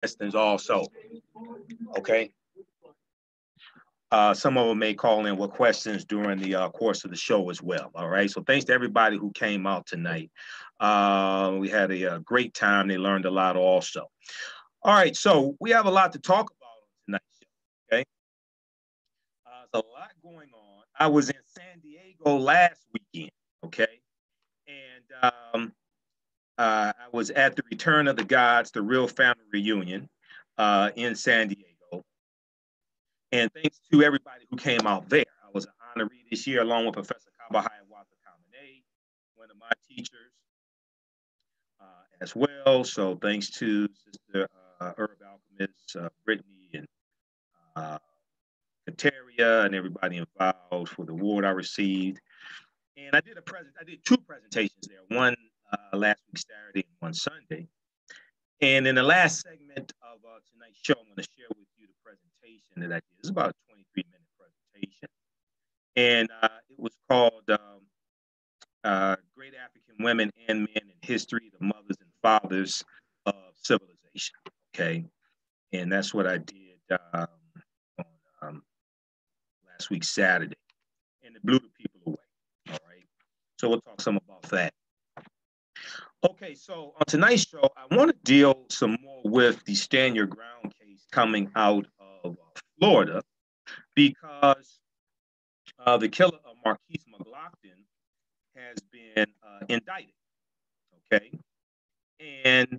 questions also. Okay. Some of them may call in with questions during the course of the show as well. All right. So thanks to everybody who came out tonight. We had a great time. They learned a lot also. All right. So we have a lot to talk about on tonight's show. Okay. There's a lot going on. I was in San Diego last weekend. Okay. And I was at the Return of the Gods, the Real Family Reunion in San Diego. And thanks to everybody who came out there. I was an honoree this year along with Professor Kabahaya Wata Kamene, one of my teachers as well. So thanks to Sister Herb Alchemist, Brittany, and Kateria, and everybody involved for the award I received. And I did two presentations there, one last week Saturday and one Sunday. And in the last segment of tonight's show, I'm going to share with you the presentation that I did. It's about a 23-minute presentation. And it was called Great African Women and Men in History, the Mothers and Fathers of Civilization. Okay. And that's what I did on last week, Saturday. And it blew the people away. All right. So we'll talk some about that. Okay, so on tonight's show, I want to deal some more with the Stand Your Ground case coming out of Florida, because the killer of Marcus McLaughlin has been indicted. Okay, and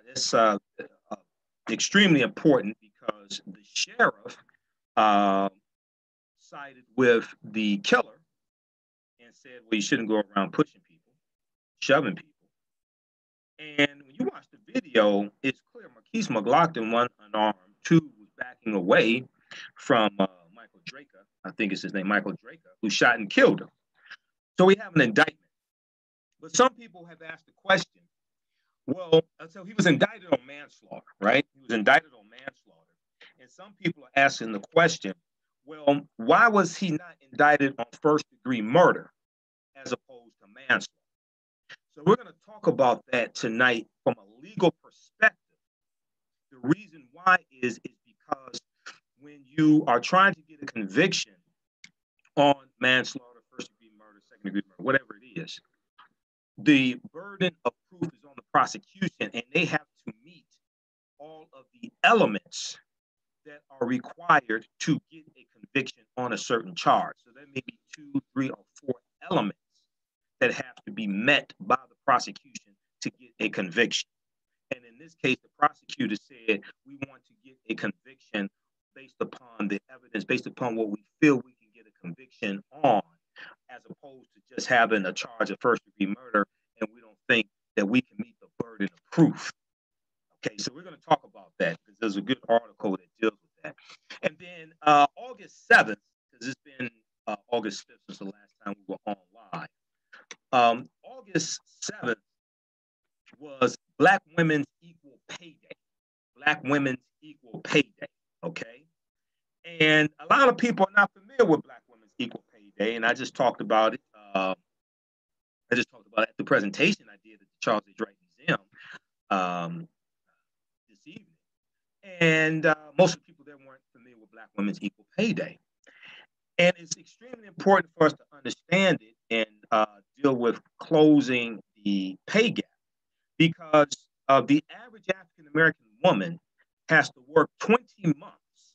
it's extremely important because the sheriff sided with the killer and said, well, you shouldn't go around pushing people, shoving people. And when you watch the video, it's clear Marcus McLaughlin, one unarmed, two was backing away from Michael Draker, I think it's his name, Michael Draker, who shot and killed him. So we have an indictment. But some people have asked the question, well, so he was indicted on manslaughter, right? He was indicted on manslaughter. And some people are asking the question, well, why was he not indicted on first-degree murder as opposed to manslaughter? So we're going to talk about that tonight from a legal perspective. The reason why is because when you are trying to get a conviction on manslaughter, first-degree murder, second-degree murder, whatever it is, the burden of proof is on the prosecution, and they have to meet all of the elements that are required to get a conviction on a certain charge. So there may be 2, 3, or 4 elements that have to be met by the prosecution to get a conviction. And in this case, the prosecutor said, we want to get a conviction based upon the evidence, based upon what we feel we can get a conviction on, as opposed to just having a charge of first-degree murder, and we don't think that we can meet the burden of proof. Okay, so we're going to talk about that, because there's a good article that deals with that. And then August 7th, because it's been August 5th since the last time we were on live, August 7th was Black Women's Equal Pay Day. Black Women's Equal Pay Day, okay? And a lot of people are not familiar with Black Women's Equal Pay Day, and I just talked about it. At the presentation I did at the Charles H. Wright Museum this evening. And most of the people there weren't familiar with Black Women's Equal Pay Day. And it's extremely important for us to understand it and deal with closing the pay gap, because the average African-American woman has to work 20 months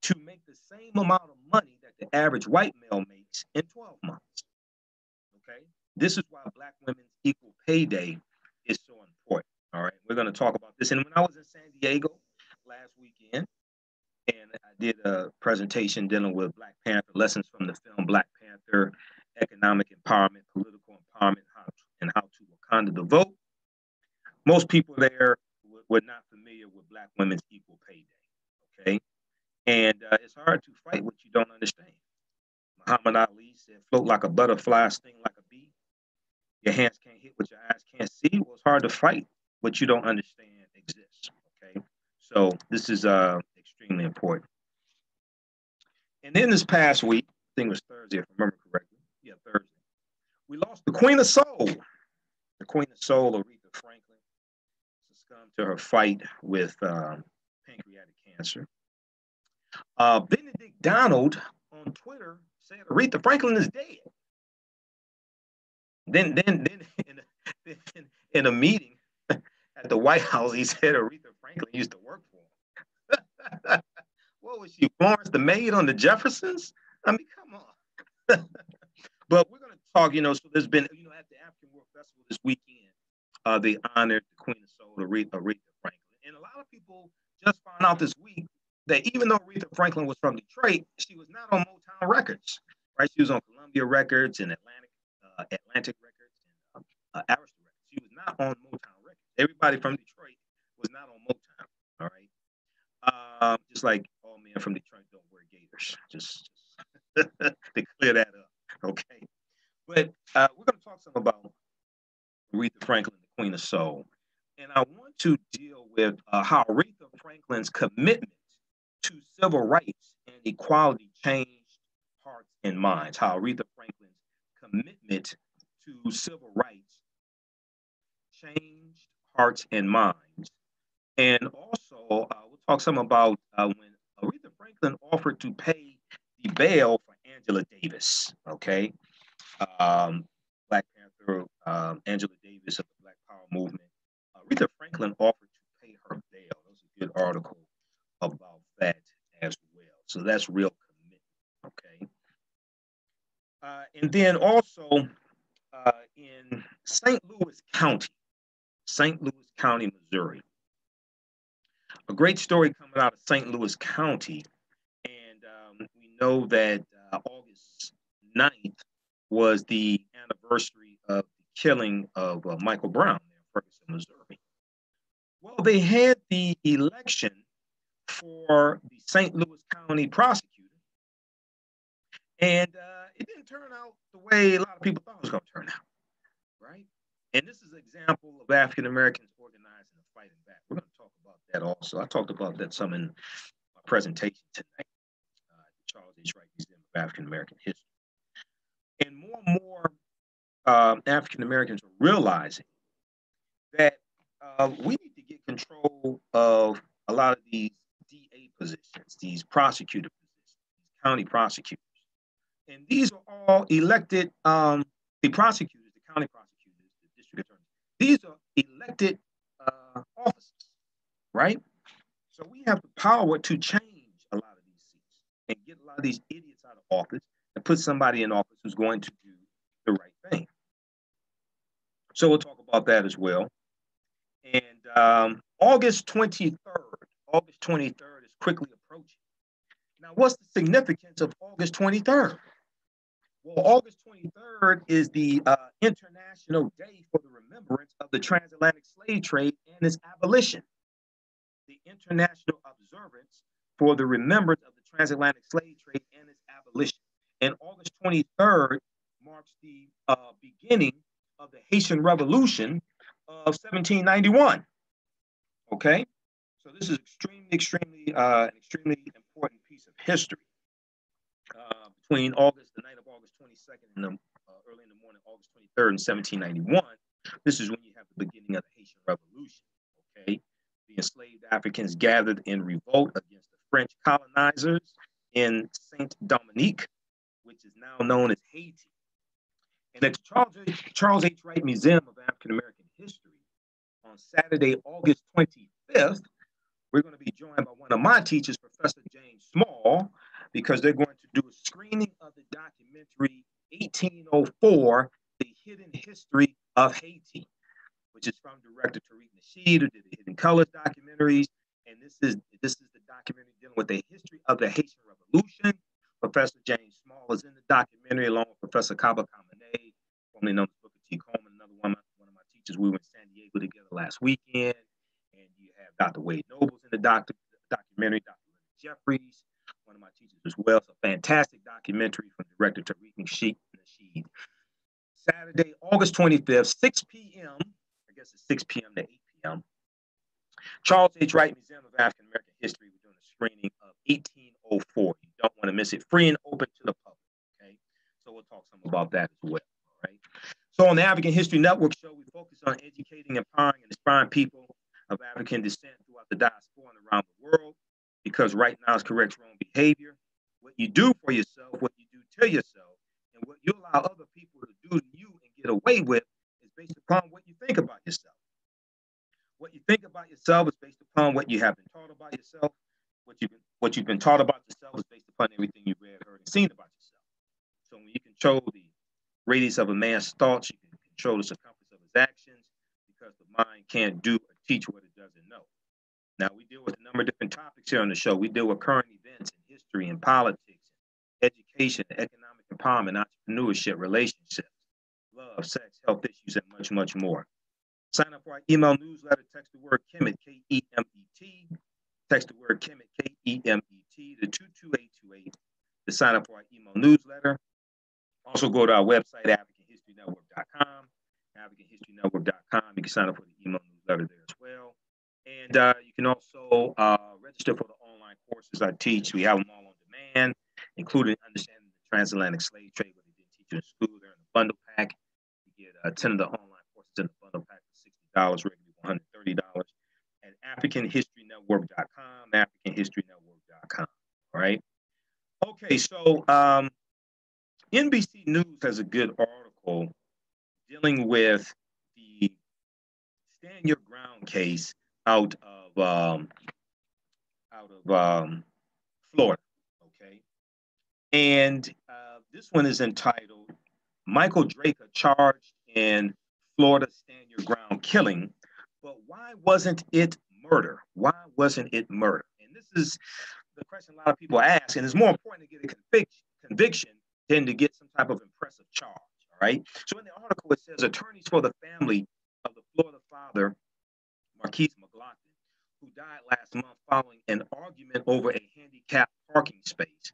to make the same amount of money that the average white male makes in 12 months. Okay? This is why Black Women's Equal Pay Day is so important. All right? We're going to talk about this. And when I was in San Diego last weekend, and I did a presentation dealing with Black Panther, lessons from the film Black Panther, economic empowerment, political empowerment, and how to Wakanda the vote. Most people there were not familiar with Black Women's Equal Pay Day, okay? And it's hard to fight what you don't understand. Muhammad Ali said, float like a butterfly, sting like a bee. Your hands can't hit what your eyes can't see. Well, it's hard to fight what you don't understand exists, okay? So this is extremely important. And then this past week, I think it was Thursday, if I remember correctly. Yeah, Thursday. We lost the Queen of Soul. The Queen of Soul, Aretha Franklin. succumbed to her fight with pancreatic cancer. Benedict Donald on Twitter said Aretha Franklin is dead. Then in a meeting at the White House, he said Aretha Franklin used to work for him. What was she, Florence the maid on the Jeffersons? I mean, come on. But we're going to talk, so there's been, at the African World Festival this weekend, they honored the Queen of Soul, Aretha Franklin. And a lot of people just found out this week that even though Aretha Franklin was from Detroit, she was not on Motown Records, right? She was on Columbia Records and Atlantic Records and Arista Records. She was not on Motown Records. Everybody from Detroit was not on Motown, all right? Just like all men from Detroit don't wear gaiters, just to clear that up, okay? But we're going to talk some about Aretha Franklin, the Queen of Soul. And I want to deal with how Aretha Franklin's commitment to civil rights and equality changed hearts and minds, how Aretha Franklin's commitment to civil rights changed hearts and minds. And also, we'll talk some about when Aretha Franklin offered to pay the bail for Angela Davis, okay? Black Panther, Angela Davis of the Black Power movement. Aretha Franklin offered to pay her bail. That was a good article about that as well. So that's real commitment, okay? And then also in St. Louis County, Missouri. A great story coming out of St. Louis County. And we know that August 9th was the anniversary of the killing of Michael Brown in Ferguson, Missouri. Well, they had the election for the St. Louis County prosecutor, and it didn't turn out the way a lot of people thought it was going to turn out, right? And this is an example of African Americans organizing and fighting back. We're going to talk about that also. I talked about that some in my presentation tonight, the Charles H. Wright Museum of African American History. And more African Americans are realizing that we need to get control of a lot of these DA positions, these prosecutor positions, these county prosecutors. And these are all elected, the prosecutors, the county prosecutors, the district attorneys. These are elected officers, right? So we have the power to change a lot of these seats and get a lot of these idiots out of office and put somebody in office who's going to do the right thing. So we'll talk about that as well. And August 23rd is quickly approaching. Now, what's the significance of August 23rd? Well, August 23rd is the International Day for the Remembrance of the Transatlantic Slave Trade and its abolition. The International Observance for the Remembrance of the Transatlantic Slave Trade and its abolition. And August 23rd marks the beginning of the Haitian Revolution of 1791. Okay, so this is an extremely important piece of history. Between the night of August 22nd and early in the morning, August 23rd in 1791, this is when you have the beginning of the Haitian Revolution. Okay, the enslaved Africans gathered in revolt against the French colonizers in Saint Dominique, which is now known as Haiti. And at the Charles H. Wright Museum of African American History on Saturday, August 25th, we're going to be joined by one of my teachers, Professor James Small, because they're going to do a screening of the documentary 1804, The Hidden History of Haiti, which is from director Tariq Nasheed, who did the Hidden Colors documentaries. And this is the documentary dealing with the history of the Haitian Revolution. Professor James Small is in the documentary along with Professor Kaba Kamene, formerly known as Booker T. Coleman, another one of my teachers. We were in San Diego together last weekend. And you have Dr. Wade Nobles in the documentary, Dr. Jeffries, one of my teachers as well. It's a fantastic documentary from director Tariq Nasheed. Saturday, August 25th, 6 p.m. I guess it's 6 p.m. to 8 p.m. Charles H. Wright Museum of African American History. We're doing a screening of 1804. You don't want to miss it. Free and open to the public. Okay, so we'll talk some about that as well. All right. So on the African History Network show, we focus on educating, empowering, and inspiring people of African descent throughout the diaspora and around the world, because right now is correct wrong behavior. What you do for yourself, what you do to yourself, and what you allow other people to do to you and get away with is based upon what you think about yourself. What you think about yourself is based upon what you have been taught about yourself. What you've been taught about yourself is based upon everything you've read, heard, and seen about yourself. So when you control the radius of a man's thoughts, you can control the circumference of his actions, because the mind can't do or teach what it doesn't know. Now, we deal with a number of different topics here on the show. We deal with current events in history and politics, education, economic empowerment, entrepreneurship, relationships, love, sex, health issues, and much, much more. Sign up for our email newsletter. Text the word Kemet, K-E-M-E-T. Text the word Kemet, K-E-M-E-T, to 22828 to sign up for our email newsletter. Also, go to our website, AfricanHistoryNetwork.com, AfricanHistoryNetwork.com. You can sign up for the email newsletter there as well. And you can also register for the online courses I teach. We have them all on demand, including understanding the transatlantic slave trade, what they didn't teach you in school. They're in the bundle pack. You get 10 of the online courses in the bundle pack for $60, regularly $130. At AfricanHistoryNetwork.com, AfricanHistoryNetwork.com. All right. Okay, so NBC News has a good article dealing with the Stand Your Ground case out of Florida. Okay, and this one is entitled "Michael Draker Charged in Florida Stand Your Ground Killing, but why wasn't it murder? Why wasn't it murder?" And this is the question a lot of people ask, and it's more important to get a conviction than to get some type of impressive charge. All right. So in the article, it says attorneys for the family of the Florida father, Marcus Garvey, who died last month following an argument over a handicapped parking space,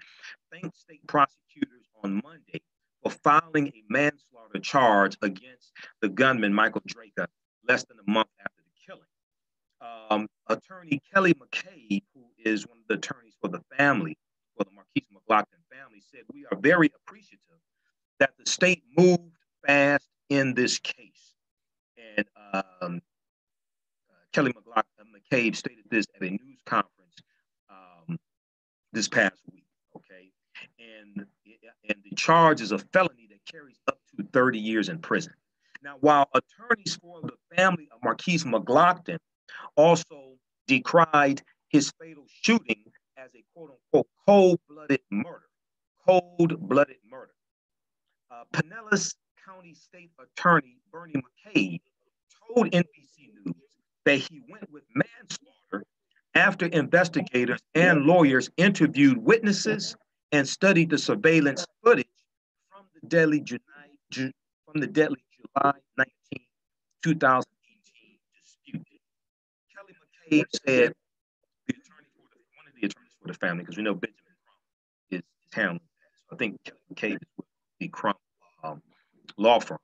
thanked state prosecutors on Monday for filing a manslaughter charge against the gunman, Michael Draker, less than a month after the killing. Attorney Kelly McCabe, who is one of the attorneys for the family, for the Marquise McLaughlin family, said, "We are very appreciative that the state moved fast in this case." And Kelly McCabe stated this at a news conference this past week. Okay, and the charge is a felony that carries up to 30 years in prison. Now, while attorneys for the family of Marquise McLaughlin also decried his fatal shooting as a quote-unquote cold-blooded murder. Cold-blooded murder. Pinellas County State Attorney Bernie McCabe told NBC News that he went with manslaughter after investigators and lawyers interviewed witnesses and studied the surveillance footage from the deadly July 19, 2018 dispute. Kelly McCabe said, one of the attorneys for the family, because we know Benjamin Crump is handling that. So I think Kelly McCabe is with the Crump law firm.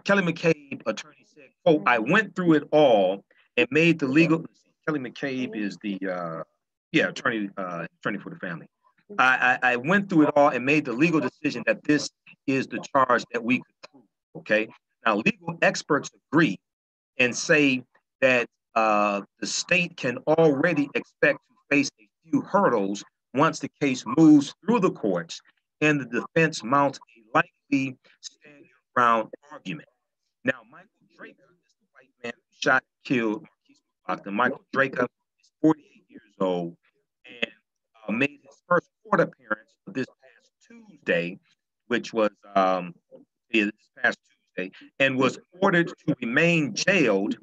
Kelly McCabe, attorney, said, quote, "I went through it all and made the legal." Kelly McCabe is the attorney for the family. I went through it all and made the legal decision that this is the charge that we could prove. Okay. Now, legal experts agree and say that the state can already expect to face a few hurdles once the case moves through the courts and the defense mounts a likely stand your ground argument. Now, Michael Draker is the white man who shot and killed Marquise McLaughlin. Michael Draker is 48 years old and made his first court appearance this past Tuesday, which was this past Tuesday, and was ordered to remain jailed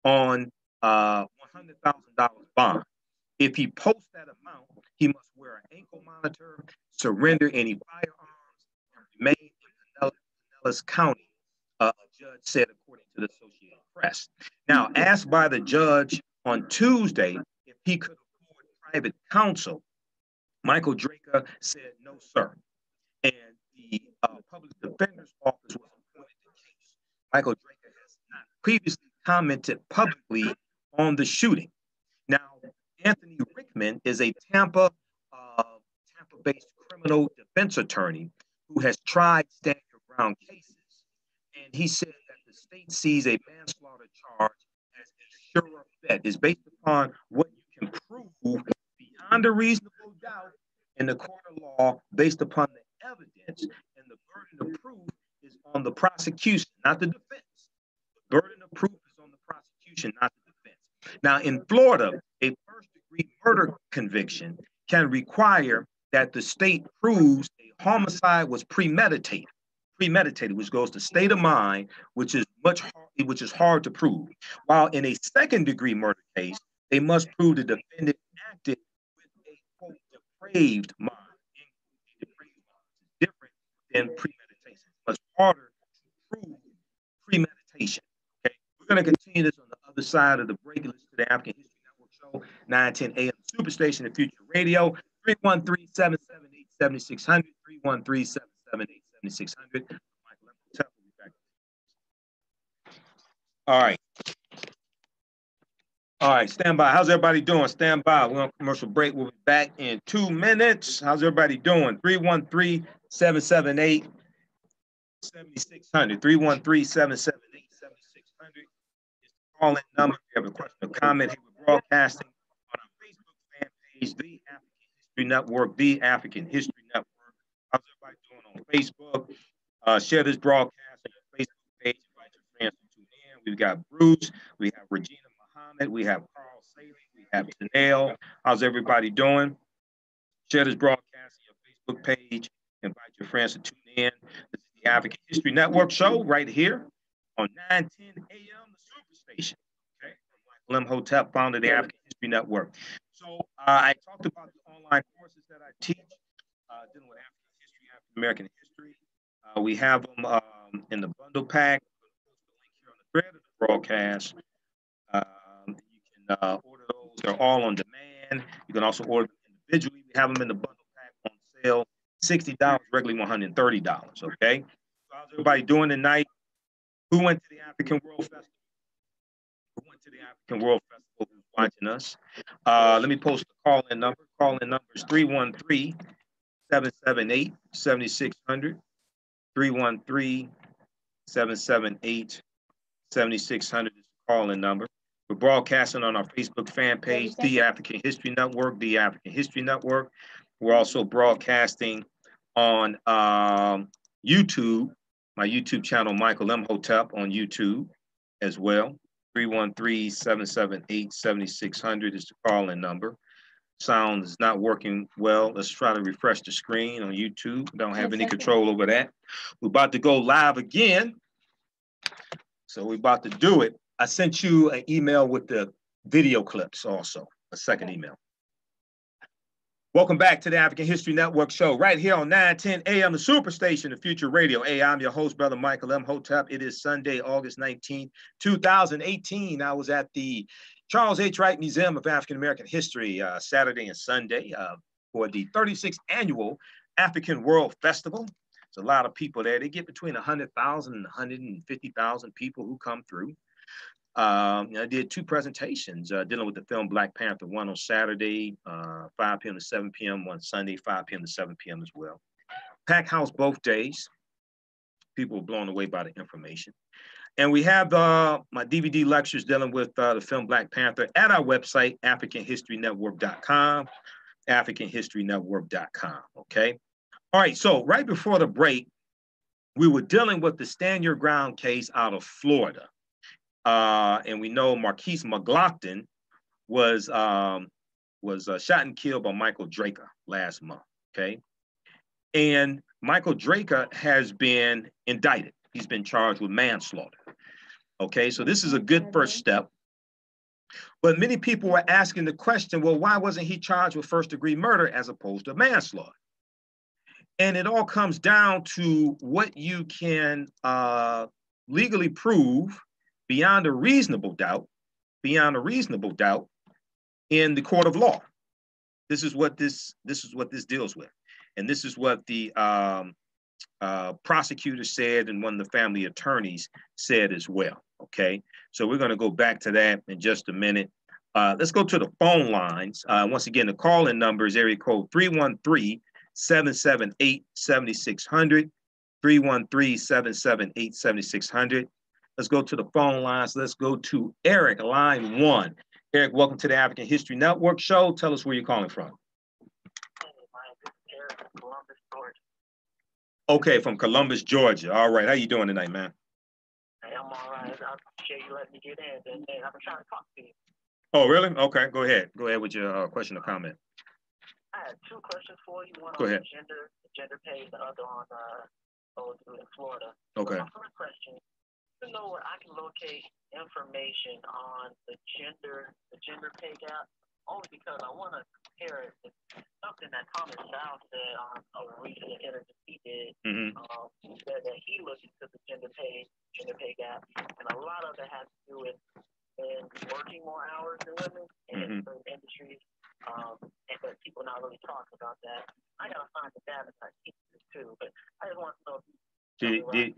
on $100,000 bond. If he posts that amount, he must wear an ankle monitor, surrender any firearms, and remain in Pinellas County, a judge said, according to the Associated Press. Now, asked by the judge on Tuesday if he could afford private counsel, Michael Draker said, "No, sir." And the public defender's office was appointed the case. Michael Draker has not previously commented publicly on the shooting. Now, Anthony Rickman is a Tampa-based criminal defense attorney who has tried stand your ground cases. And he said that the state sees a manslaughter charge as a surer bet is based upon what you can prove beyond a reasonable doubt in the court of law based upon the evidence, and the burden of proof is on the prosecution, not the defense. The burden of proof is on the prosecution, not the defense. Now, in Florida, a first-degree murder conviction can require that the state proves a homicide was premeditated, which goes to state of mind, which is hard to prove. While in a second-degree murder case, they must prove the defendant acted with a quote depraved mind. Different than premeditation. It's much harder to prove premeditation. Okay, we're going to continue this on the other side of the break. Listen to the African History Network show, 910 AM Superstation and Future Radio, 313-778-7600, 313-778-7600. All right. All right, stand by. How's everybody doing? Stand by. We're on commercial break. We'll be back in 2 minutes. How's everybody doing? 313-778-7600. 313-778-7600 is the call-in number. If you have a question or comment, we're broadcasting on our Facebook fan page, The African History Network, The African History Network. How's everybody doing on Facebook? Share this broadcast on your Facebook page. Invite your friends to tune in. We've got Bruce. We have Regina. We have Carl Saley, we have Janelle. How's everybody doing? Share this broadcast on your Facebook page. Invite your friends to tune in. This is the African History Network show right here on 910 AM, the Superstation. Okay, Michael Imhotep, founder of the African History Network. So I talked about the online courses that I teach dealing with African history, African American history. We have them in the bundle pack. We'll post the link here on the thread of the broadcast. Order those. They're all on demand. You can also order them individually. We have them in the bundle pack on sale, $60, regularly $130. Okay. So how's everybody doing tonight? Who went to the African World Festival? Who went to the African World Festival? Who's watching us? Let me post the call-in number. Call-in number is 313-778-7600. 313-778-7600 is the call-in number. We're broadcasting on our Facebook fan page, The African History Network, The African History Network. We're also broadcasting on YouTube, my YouTube channel, Michael Imhotep, on YouTube as well. 313-778-7600 is the call-in number. Sound is not working well. Let's try to refresh the screen on YouTube. Don't have any control over that. We're about to go live again. So we're about to do it. I sent you an email with the video clips also, a second email. Welcome back to the African History Network show right here on 910 AM, the Superstation of Future Radio. Hey, I'm your host, Brother Michael Imhotep. It is Sunday, August 19, 2018. I was at the Charles H. Wright Museum of African American History Saturday and Sunday for the 36th annual African World Festival. There's a lot of people there. They get between 100,000 and 150,000 people who come through. I did two presentations dealing with the film Black Panther, one on Saturday, 5 p.m. to 7 p.m., one Sunday, 5 p.m. to 7 p.m. as well. Packed house both days. People were blown away by the information. And we have my DVD lectures dealing with the film Black Panther at our website, AfricanHistoryNetwork.com, AfricanHistoryNetwork.com, okay? All right, so right before the break, we were dealing with the Stand Your Ground case out of Florida. And we know Marcus McLaughlin was shot and killed by Michael Draker last month, okay? And Michael Draker has been indicted. He's been charged with manslaughter, okay? So this is a good first step. But many people were asking the question, well, why wasn't he charged with first-degree murder as opposed to manslaughter? And it all comes down to what you can legally prove beyond a reasonable doubt in the court of law. This is what this deals with. And this is what the prosecutor said and one of the family attorneys said as well, okay? So we're gonna go back to that in just a minute. Let's go to the phone lines. Once again, the call-in number is area code 313-778-7600, 313-778-7600. Let's go to the phone lines. Let's go to Eric, line 1. Eric, welcome to the African History Network show. Tell us where you're calling from. Hey, this is Eric from Columbus, Georgia. Okay, from Columbus, Georgia. All right, how you doing tonight, man? Hey, I'm all right. I appreciate you letting me get in. And I've been trying to talk to you. Oh, really? Okay, go ahead. Go ahead with your question or comment. I had two questions for you. One Go on ahead. the gender pay, the other on in Florida. Okay. So my first question, to know where I can locate information on the gender pay gap, only because I want to compare it to something that Thomas South said on a recent interview he did. He said that he looked into the gender pay gap, and a lot of it has to do with men working more hours than women in certain industries, but people not really talking about that. I gotta find the data so I keep it too, but I just want to know if you. Did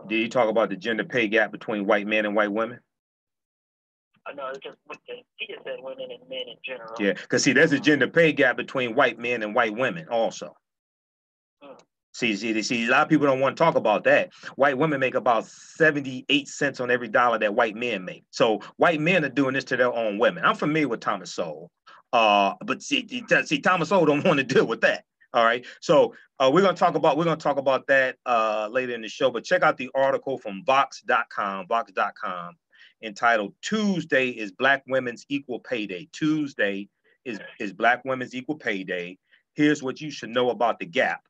you talk about the gender pay gap between white men and white women? No, it's just he just said women and men in general. Yeah, because see, there's a gender pay gap between white men and white women also. See, a lot of people don't want to talk about that. White women make about 78 cents on every dollar that white men make. So white men are doing this to their own women. I'm familiar with Thomas Sowell, but see, Thomas Sowell don't want to deal with that. All right, so we're gonna talk about that later in the show. But check out the article from Vox.com, entitled "Tuesday is Black Women's Equal Pay Day." Tuesday is Black Women's Equal Pay Day. Here's what you should know about the gap.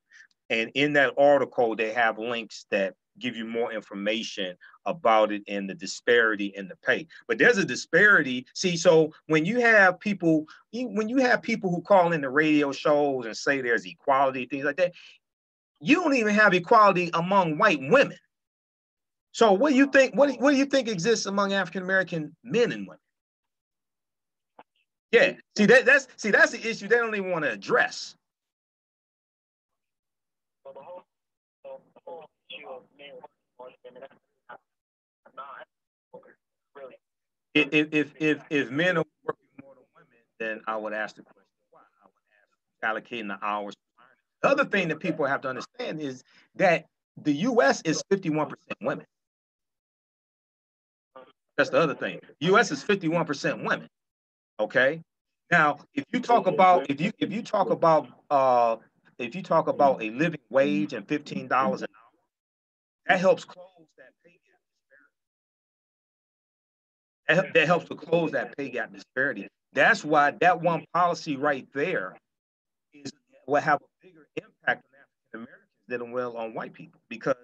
And in that article, they have links that give you more information about it and the disparity in the pay. But there's a disparity. See, so when you have people who call in the radio shows and say there's equality, things like that, you don't even have equality among white women. So what do you think? What do you think exists among African American men and women? Yeah, that's the issue they don't even want to address. If men are working more than women, then I would ask the question why. I would ask allocating the hours. The other thing that people have to understand is that the U.S. is 51% women. That's the other thing. U.S. is 51% women. Okay. Now, if you talk about a living wage and $15 an hour, that helps close that pay gap disparity. That helps to close that pay gap disparity. That's why that one policy right there will have a bigger impact on African Americans than it will on white people, because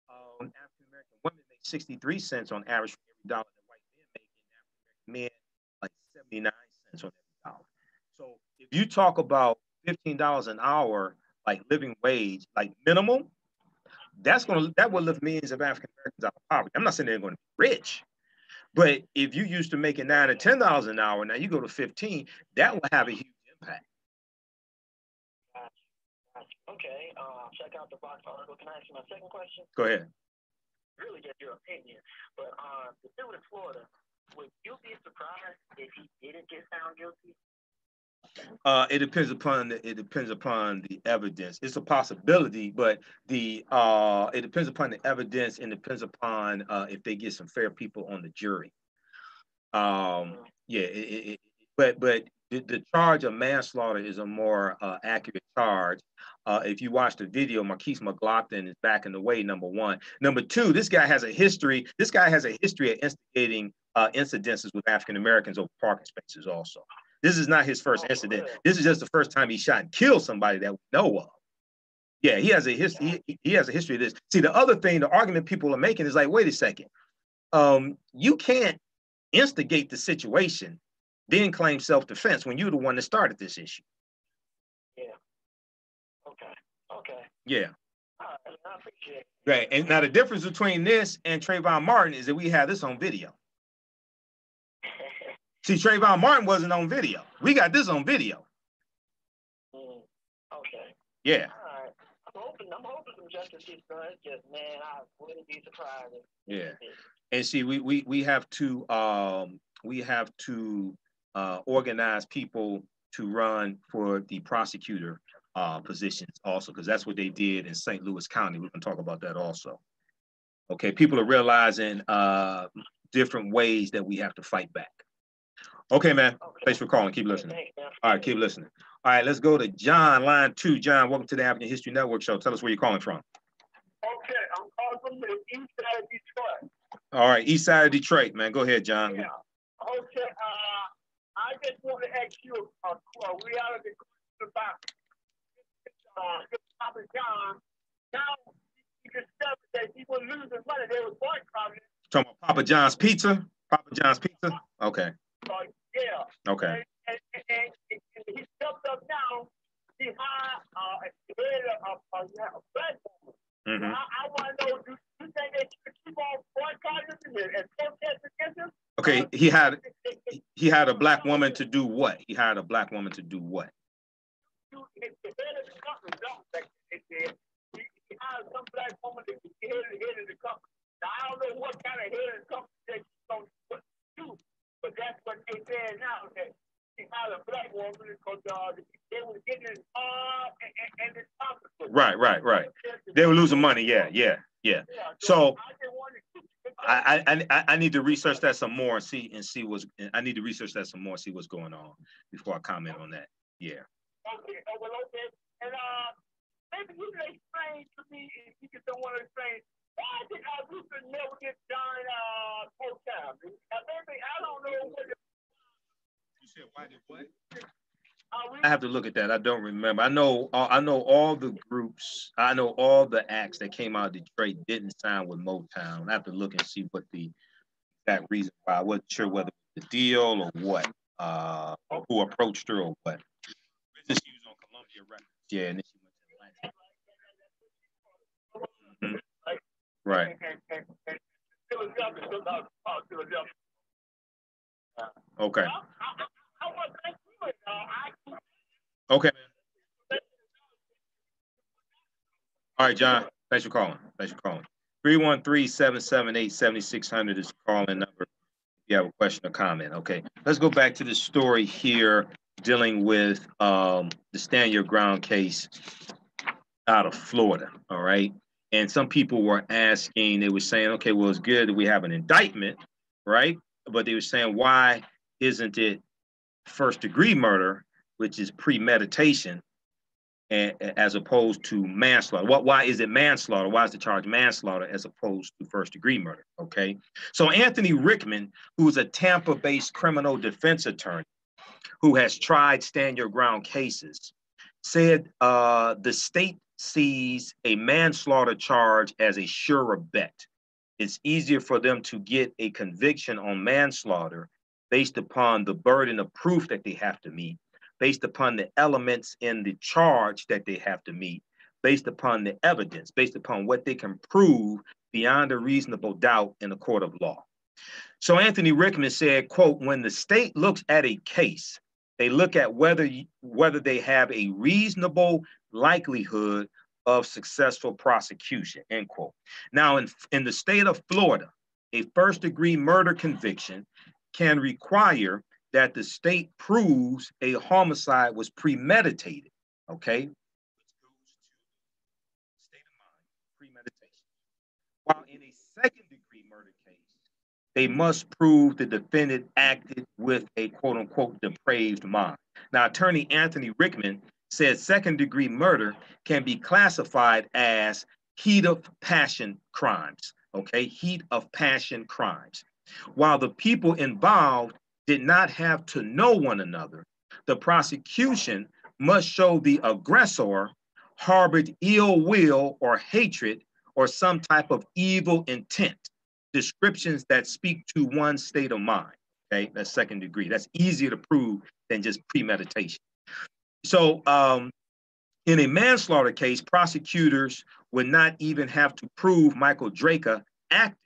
African American women make 63 cents on average for every dollar that white men make, and African American men like 79 cents on every dollar. So if you talk about $15 an hour, like living wage, like minimum, that will lift millions of African Americans out of poverty. I'm not saying they're going to be rich, but if you used to making $9 or $10 an hour, now you go to 15, that will have a huge impact. Okay, check out the Vox article. Can I ask you my second question? Go ahead. Really get your opinion, but the dude in Florida, would you be surprised if he didn't get found guilty? It depends upon the evidence. It's a possibility, but it depends upon the evidence, and depends upon if they get some fair people on the jury. Yeah, but the charge of manslaughter is a more accurate charge. If you watch the video, Marcus McLaughlin is backing away, number one. Number two, this guy has a history of instigating incidences with African Americans over parking spaces also. This is not his first incident. This is just the first time he shot and killed somebody that we know of. Yeah, he has a history. He has a history of this. See, the other thing, the argument people are making is like, wait a second. You can't instigate the situation, then claim self-defense when you're the one that started this issue. Yeah. Okay. Yeah. All right, I appreciate it. Right. And now the difference between this and Trayvon Martin is that we have this on video. See, Trayvon Martin wasn't on video. We got this on video. Okay. Yeah. All right. I'm hoping some justice gets done. It's just, man, I wouldn't be surprised. Yeah. And see, we have to organize people to run for the prosecutor positions also, because that's what they did in St. Louis County. We're going to talk about that also. Okay, people are realizing different ways that we have to fight back. Okay, man. Okay. Thanks for calling. Keep listening. Thanks, man. All right, keep listening. All right, let's go to John, line 2. John, welcome to the African History Network show. Tell us where you're calling from. Okay, I'm calling from the east side of Detroit. All right, east side of Detroit, man. Go ahead, John. Yeah. Okay, I just want to ask you a reality question about Papa John. Now, he discovered that he was losing money. They were boycotting. Talking about Papa John's Pizza? Papa John's Pizza? Okay. Yeah. Okay. And he stepped up now. He hired a black woman. Mm-hmm. I want to know, do you think they should keep on boycotting and protesting against him? Okay, he had a black woman to do what? He hired a black woman to do what? The head of the company, they said. He hired some black woman to be head of the company. Now, I don't know what kind of head of the company that she's going to do, but that's what they said now, that he hired a black woman because they were getting and it's possible. Right. They were losing money. Yeah. So I need to research that some more and see what's. I need to research that some more, see what's going on before I comment on that. Yeah. Okay. Okay. And maybe you can explain to me, if you just don't want to explain, why did Aretha never get done full-time? Maybe I don't know what. You said why did what? I have to look at that. I don't remember. I know all the groups. I know all the acts that came out of Detroit didn't sign with Motown. I have to look and see what the exact reason why. I wasn't sure whether it was the deal or what, or who approached her or what. Business she was on Columbia Records. Yeah, and then she went to Atlanta. Mm-hmm. Right. Okay. Okay, man. All right, John. Thanks for calling. 313-778-7600 is the calling number if you have a question or comment. Okay. Let's go back to the story here dealing with the Stand Your Ground case out of Florida. All right. And some people were asking, they were saying, okay, well, it's good that we have an indictment, right? But they were saying, why isn't it first-degree murder, which is premeditation, as opposed to manslaughter? Why is it manslaughter? Why is the charge manslaughter as opposed to first-degree murder? Okay. So Anthony Rickman, who's a Tampa-based criminal defense attorney who has tried stand your ground cases, said the state sees a manslaughter charge as a surer bet. It's easier for them to get a conviction on manslaughter based upon the burden of proof that they have to meet, based upon the elements in the charge that they have to meet, based upon the evidence, based upon what they can prove beyond a reasonable doubt in a court of law. So Anthony Rickman said, quote, when the state looks at a case, they look at whether they have a reasonable likelihood of successful prosecution, end quote. Now, in the state of Florida, a first-degree murder conviction can require that the state proves a homicide was premeditated, okay? Which goes to state of mind, premeditation. While in a second-degree murder case, they must prove the defendant acted with a quote-unquote depraved mind. Now, attorney Anthony Rickman said second-degree murder can be classified as heat of passion crimes, okay? Heat of passion crimes. While the people involved did not have to know one another, the prosecution must show the aggressor harbored ill will or hatred or some type of evil intent, descriptions that speak to one's state of mind, okay? That's second degree. That's easier to prove than just premeditation. So in a manslaughter case, prosecutors would not even have to prove Michael Draker acted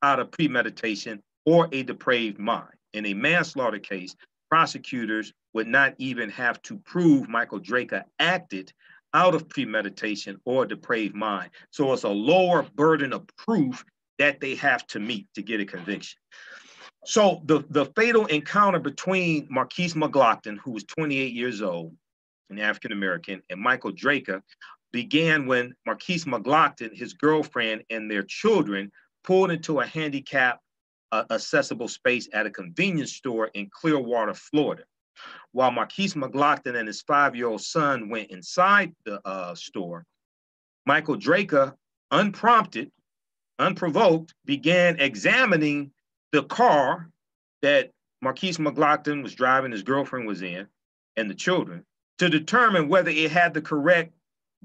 out of premeditation or a depraved mind. In a manslaughter case, prosecutors would not even have to prove Michael Draker acted out of premeditation or depraved mind. So it's a lower burden of proof that they have to meet to get a conviction. So the fatal encounter between Marcus McLaughlin, who was 28 years old, an African-American, and Michael Draker began when Marcus McLaughlin, his girlfriend, and their children pulled into a handicapped accessible space at a convenience store in Clearwater, Florida. While Marquise McLaughlin and his 5-year-old son went inside the store, Michael Draker, unprompted, unprovoked, began examining the car that Marquise McLaughlin was driving, his girlfriend was in, and the children, to determine whether it had the correct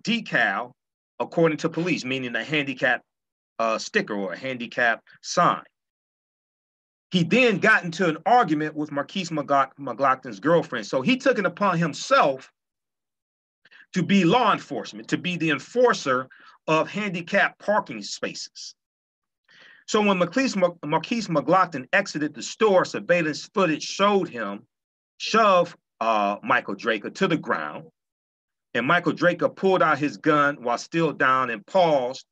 decal according to police, meaning a handicap sticker or a handicap sign. He then got into an argument with Marquise McLaughlin's girlfriend. So he took it upon himself to be law enforcement, to be the enforcer of handicapped parking spaces. So when Marquise McLaughlin exited the store, surveillance footage showed him shove Michael Draker to the ground, and Michael Draker pulled out his gun while still down and paused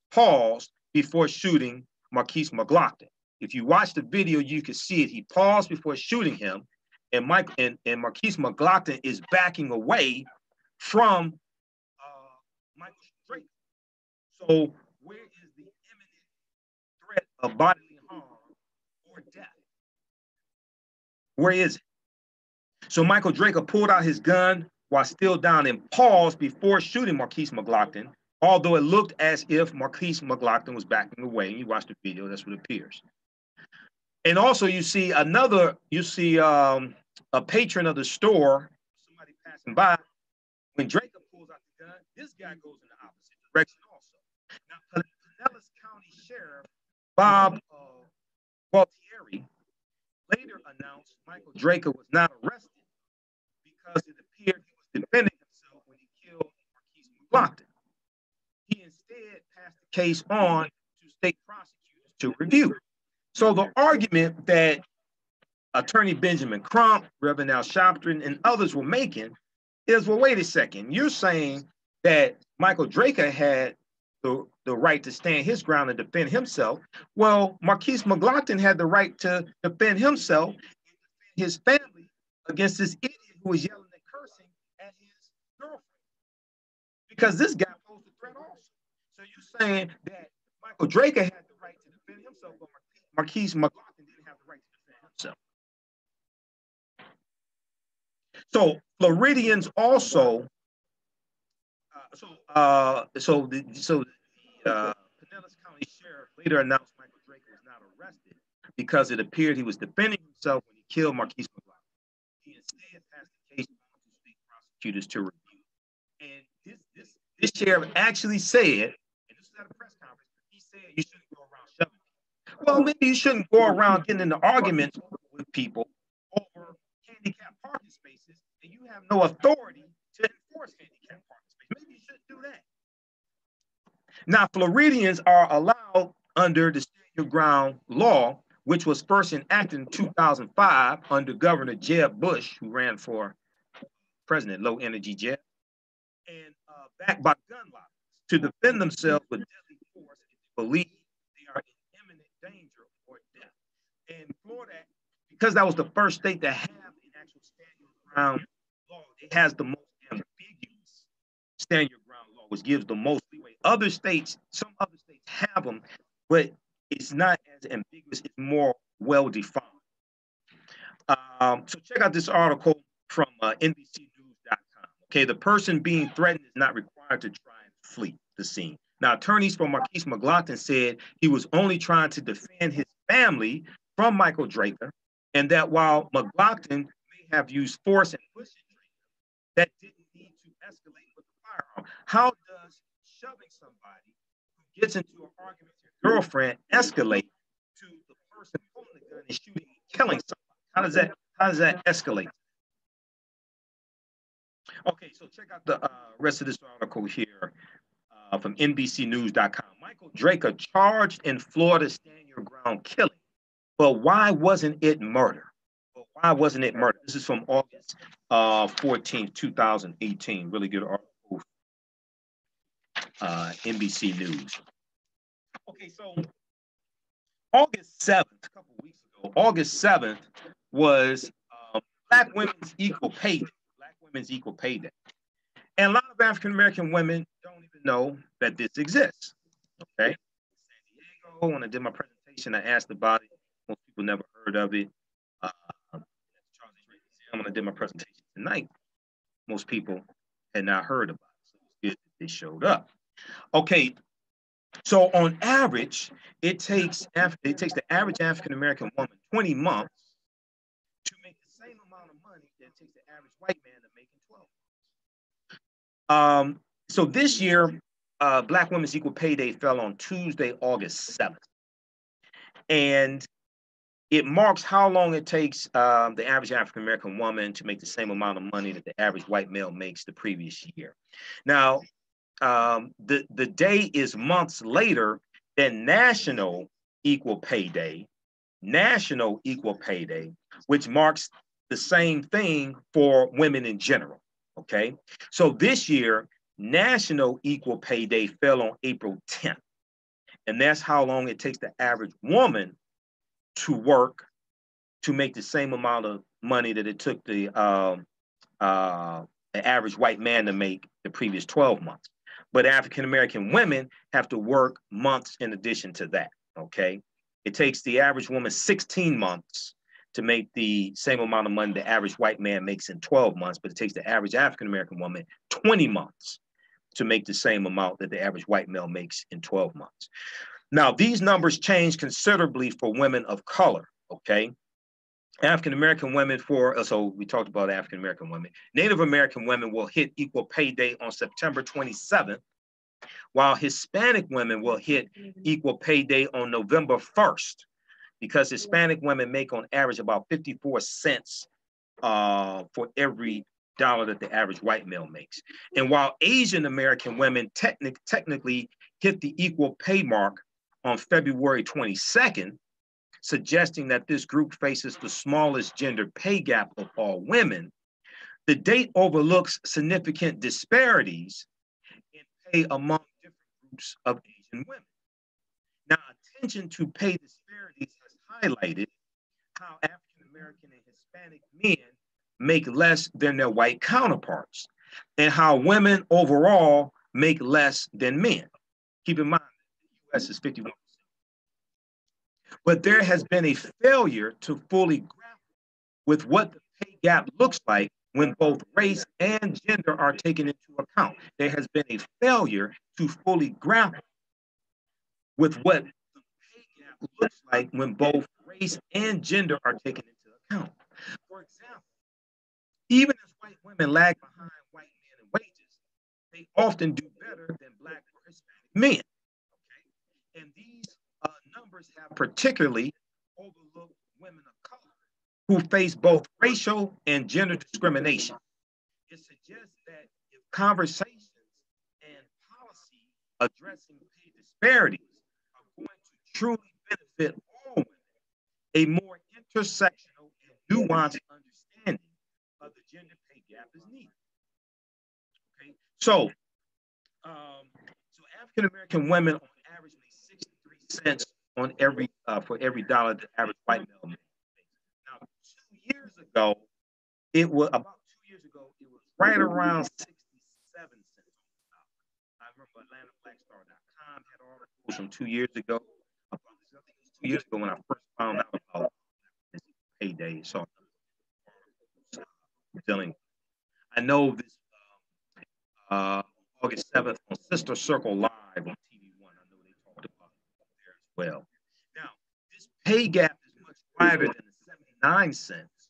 before shooting Marquise McLaughlin. If you watch the video, you can see it. He paused before shooting him, and Marquise McLaughlin is backing away from Michael Draker. So where is the imminent threat of bodily harm or death? Where is it? So Michael Draker pulled out his gun while still down and paused before shooting Marquise McLaughlin, although it looked as if Marquise McLaughlin was backing away. You watch the video, that's what it appears. And also you see a patron of the store, somebody passing by. When Draker pulls out the gun, this guy goes in the opposite direction also. Now, Pinellas County Sheriff Bob Gualtieri later announced Michael Draker was not arrested because it appeared he was defending himself when he killed Marquise McLaughlin. He instead passed the case on to state prosecutors to review. So the argument that Attorney Benjamin Crump, Reverend Al Sharpton, and others were making is, well, wait a second. You're saying that Michael Draker had the right to stand his ground and defend himself. Well, Marquise McLaughlin had the right to defend himself and defend his family against this idiot who was yelling and cursing at his girlfriend. Because this guy posed a threat also. So you're saying that Michael Draker had the right to defend himself, but Marquise McLaughlin didn't have the right to defend himself. So Floridians also, Pinellas County Sheriff later announced Michael Draker was not arrested because it appeared he was defending himself when he killed Marquise McLaughlin. He instead passed the case on to state prosecutors to review. And this sheriff actually said, and this is at a press conference, he said you shouldn't go around shoving people. Well, maybe you shouldn't go around getting into arguments with people over handicapped parking spaces, and you have no authority to enforce handicapped parking spaces. Maybe you shouldn't do that. Now, Floridians are allowed under the Stand Your Ground law, which was first enacted in 2005 under Governor Jeb Bush, who ran for president, low energy Jeb, and backed by gun lobbies, to defend themselves with deadly force if they believe they are in imminent danger or death. And Florida, because that was the first state to have an actual Stand Your Ground law, it has the most ambiguous Stand Your Ground law, which gives the most leeway. Other states, some other states have them, but it's not as ambiguous, it's more well-defined. So check out this article from NBCnews.com. Okay, the person being threatened is not required to try and flee the scene. Now, attorneys for Marquise McLaughlin said he was only trying to defend his family from Michael Draker, and that while McLaughlin may have used force and pushing Draker, that didn't need to escalate with the firearm. How does shoving somebody who gets into an argument with your girlfriend escalate to the person pulling the gun and shooting and killing somebody? How does that escalate? Okay, so check out the rest of this article here from NBCnews.com. Michael Draker charged in Florida Stand Your Ground killing, but why wasn't it murder? Why wasn't it murder? This is from August 14, 2018. Really good article. NBC News. Okay, so August 7th, a couple of weeks ago, August 7th was Black Women's Equal Pay Day. Black Women's Equal Pay Day. And a lot of African American women don't even know that this exists. Okay. San Diego, when I did my presentation, I asked about it. Most people never heard of it. When I did my presentation tonight, most people had not heard about it. So it's good that they showed up. Okay, so on average, it takes the average African American woman 20 months to make the same amount of money that it takes the average white man to make in 12 months. So this year, Black Women's Equal Pay Day fell on Tuesday, August 7th. And it marks how long it takes the average African American woman to make the same amount of money that the average white male makes the previous year. Now, the day is months later than National Equal Pay Day, which marks the same thing for women in general. Okay, so this year, National Equal Pay Day fell on April 10th, and that's how long it takes the average woman to work to make the same amount of money that it took the average white man to make the previous 12 months. But African-American women have to work months in addition to that, okay? It takes the average woman 16 months to make the same amount of money the average white man makes in 12 months, but it takes the average African-American woman 20 months to make the same amount that the average white male makes in 12 months. Now, these numbers change considerably for women of color, okay? African-American women so we talked about African-American women. Native American women will hit Equal Pay Day on September 27th, while Hispanic women will hit Equal Pay Day on November 1st, because Hispanic women make on average about 54 cents for every dollar that the average white male makes. And while Asian American women technically hit the equal pay mark on February 22nd, suggesting that this group faces the smallest gender pay gap of all women, the date overlooks significant disparities in pay among different groups of Asian women. Now, attention to pay disparities has highlighted how African American and Hispanic men make less than their white counterparts, and how women overall make less than men. Keep in mind, the US is 51%. But there has been a failure to fully grapple with what the pay gap looks like when both race and gender are taken into account. There has been a failure to fully grapple with what the pay gap looks like when both race and gender are taken into account. For example, even as white women lag behind white men in wages, they often do better than Black or Hispanic men. Okay? And these numbers have particularly overlooked women of color who face both racial and gender discrimination. It suggests that if conversations and policy addressing pay disparities are going to truly benefit all women, a more intersectional and nuanced understanding of the gender pay gap is needed. Okay, so African American women on average make 63 cents on for every dollar the average white male makes. Now, 2 years ago, it was right around 67 cents. I remember AtlantaBlackStar.com had articles from 2 years ago. I think it was 2 years ago when I first found out about this payday. So dealing. I know this August 7th on Sister Circle Live on TV1. I know they talked about it there as well. Now, this pay gap is much wider than the 79 cents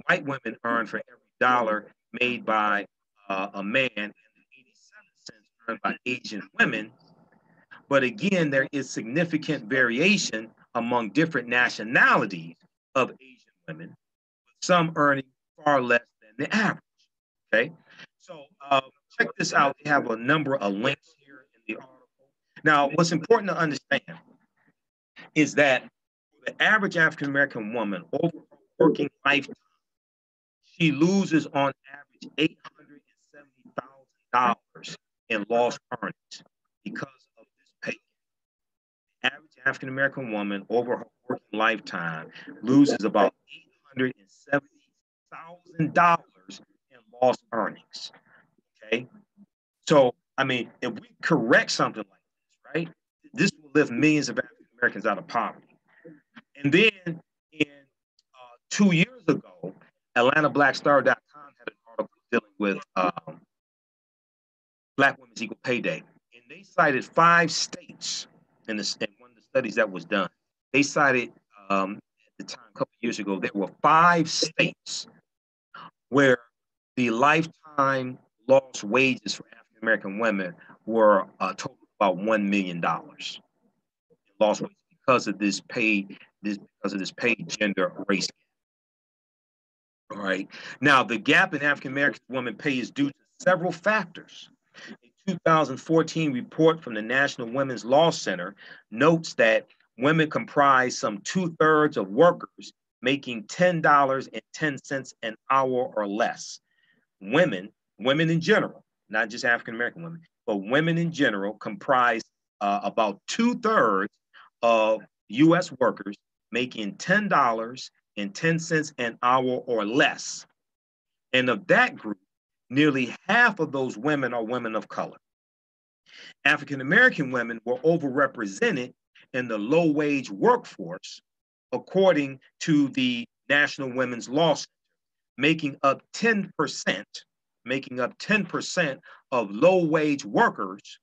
white women earn for every dollar made by a man, and the 87 cents earned by Asian women. But again, there is significant variation among different nationalities of Asian women, with some earning far less than the average. Okay, so check this out. We have a number of links here in the article. Now, what's important to understand is that for the average African American woman over her working lifetime, she loses on average $870,000 in lost earnings because of this pay. The average African American woman over her working lifetime loses about $870,000 in lost earnings. Okay, so I mean, if we correct something like this, right, this will lift millions of African Americans out of poverty. And then in 2 years ago, AtlantaBlackStar.com had an article dealing with Black Women's Equal Pay Day. And they cited 5 states in one of the studies that was done. They cited, at the time, a couple of years ago, there were 5 states where the lifetime lost wages for African American women were total about $1 million. Lost wages because of this paid gender race gap. All right. Now, the gap in African American women pay is due to several factors. A 2014 report from the National Women's Law Center notes that women comprise some 2/3 of workers making $10.10 an hour or less. Women in general, not just African American women, but women in general comprise about 2/3 of U.S. workers making $10.10 an hour or less. And of that group, nearly half of those women are women of color. African American women were overrepresented in the low-wage workforce, according to the National Women's Law Center, making up 10% of low-wage workers,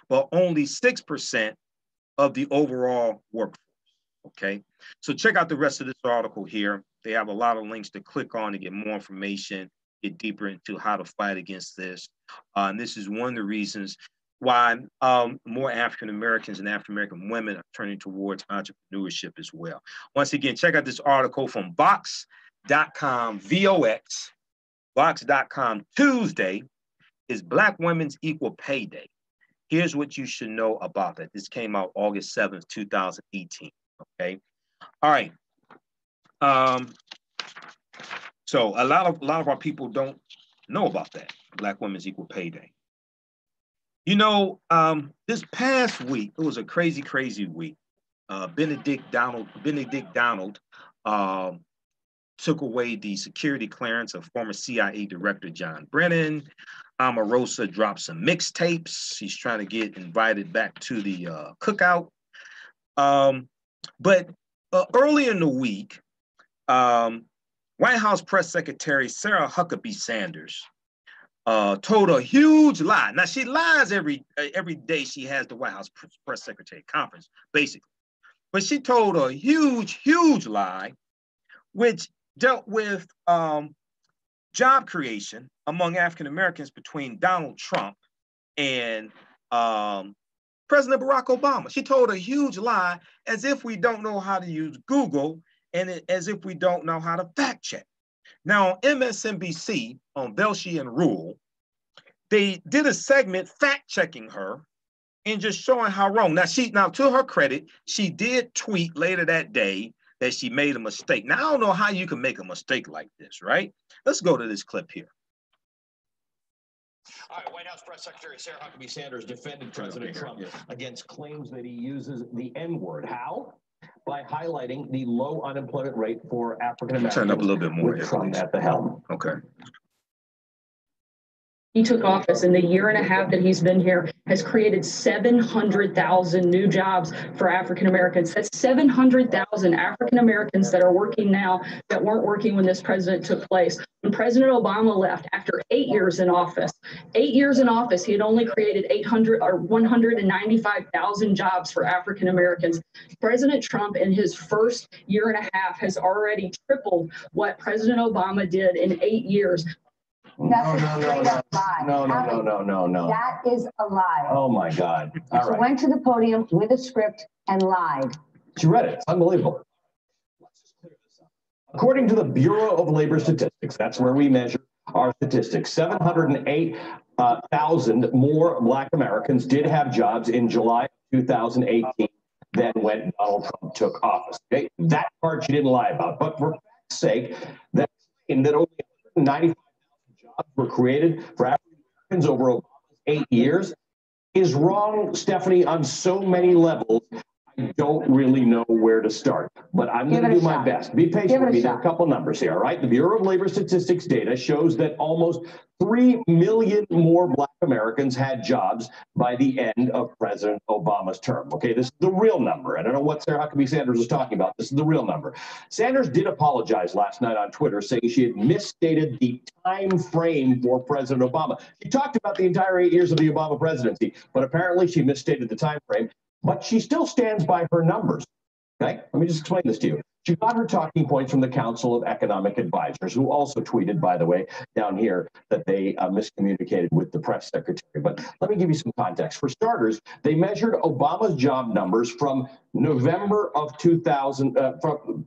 but only 6% of the overall workforce. Okay, so check out the rest of this article here. They have a lot of links to click on to get more information, get deeper into how to fight against this. And this is one of the reasons why more African Americans and African American women are turning towards entrepreneurship as well. Once again, check out this article from Vox.com, Vox.com. Tuesday is Black Women's Equal Pay Day. Here's what you should know about that. This came out August 7th, 2018. Okay. All right. So a lot of our people don't know about that, Black Women's Equal Pay Day. You know, this past week, it was a crazy week. Benedict Donald took away the security clearance of former CIA Director John Brennan. Omarosa dropped some mixtapes. He's trying to get invited back to the cookout. But early in the week, White House Press Secretary Sarah Huckabee Sanders told a huge lie. Now, she lies every day she has the White House Press Secretary conference, basically. But she told a huge lie, which dealt with job creation among African Americans between Donald Trump and President Barack Obama. She told a huge lie as if we don't know how to use Google and as if we don't know how to fact check. Now, on MSNBC, on Velshi and Rule, they did a segment fact checking her and just showing how wrong. Now, to her credit, she did tweet later that day that she made a mistake. Now, I don't know how you can make a mistake like this, right? Let's go to this clip here. All right, White House Press Secretary Sarah Huckabee Sanders defended President Trump against claims that he uses the N-word. How? By highlighting the low unemployment rate for African Americans. Turn up a little bit more with Trump at the helm. Okay. He took office, in the year and a half that he's been here, has created 700,000 new jobs for African Americans. That's 700,000 African Americans that are working now that weren't working when this president took place. When President Obama left after 8 years in office, he had only created 195,000 jobs for African Americans. President Trump, in his first year and a half, has already tripled what President Obama did in 8 years. That's a straight up lie. No. That is a lie. Oh my God. All She right. went to the podium with a script and lied. She read it. It's unbelievable. Let's just clear this up. According to the Bureau of Labor Statistics, that's where we measure our statistics, 708,000 more Black Americans did have jobs in July 2018 than when Donald Trump took office. Okay? That part she didn't lie about. But for fact's sake, that claim that only 95,000 jobs were created for African Americans over 8 years is wrong, Stephanie, on so many levels. I I don't really know where to start, but I'm going to do my best. Be patient with me. There are a couple numbers here, all right? The Bureau of Labor Statistics data shows that almost 3 million more Black Americans had jobs by the end of President Obama's term. Okay, this is the real number. I don't know what Sarah Huckabee Sanders is talking about. This is the real number. Sanders did apologize last night on Twitter, saying she had misstated the time frame for President Obama. She talked about the entire 8 years of the Obama presidency, but apparently she misstated the time frame. But she still stands by her numbers. Okay, let me just explain this to you. She got her talking points from the Council of Economic Advisors, who also tweeted, by the way, down here that they miscommunicated with the press secretary. But let me give you some context. For starters, they measured Obama's job numbers from November of 2000, from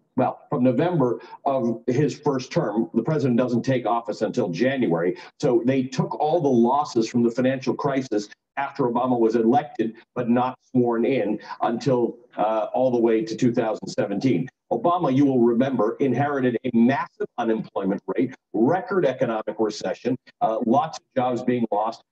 November of his first term. The president doesn't take office until January. So they took all the losses from the financial crisis after Obama was elected, but not sworn in until all the way to 2017. Obama, you will remember, inherited a massive unemployment rate, record economic recession, lots of jobs being lost,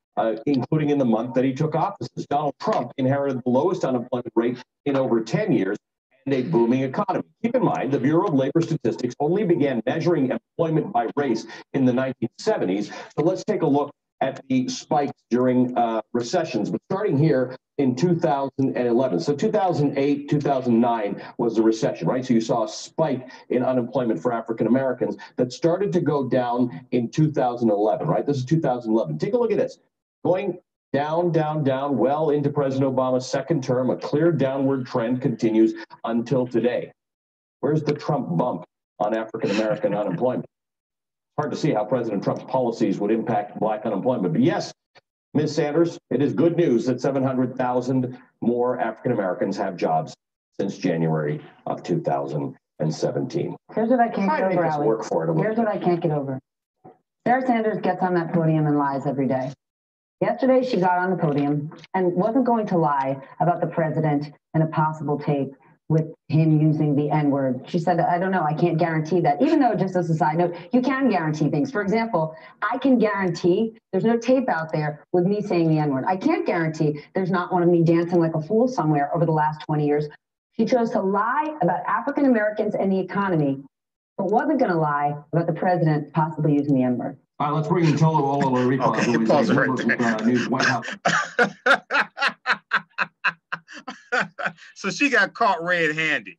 including in the month that he took office. Donald Trump inherited the lowest unemployment rate in over 10 years and a booming economy. Keep in mind, the Bureau of Labor Statistics only began measuring employment by race in the 1970s. So let's take a look at the spikes during recessions, but starting here in 2011. So 2008, 2009 was the recession, right? So you saw a spike in unemployment for African Americans that started to go down in 2011, right? This is 2011. Take a look at this. Going down, down, down, well into President Obama's second term, a clear downward trend continues until today. Where's the Trump bump on African American unemployment? Hard to see how President Trump's policies would impact Black unemployment. But yes, Ms. Sanders, it is good news that 700,000 more African Americans have jobs since January of 2017. Here's what I can't get over, Alex. Work for it. Here's what I can't get over. Sarah Sanders gets on that podium and lies every day. Yesterday, she got on the podium and wasn't going to lie about the president and a possible tape with him using the N-word. She said, I don't know, I can't guarantee that. Even though, just as a side note, you can guarantee things. For example, I can guarantee there's no tape out there with me saying the N-word. I can't guarantee there's not one of me dancing like a fool somewhere over the last 20 years. She chose to lie about African Americans and the economy, but wasn't going to lie about the president possibly using the N-word. All right, let's bring in Tolo Olorunnipa, Okay, who is pause a right member there. of the News White House. So she got caught red-handed.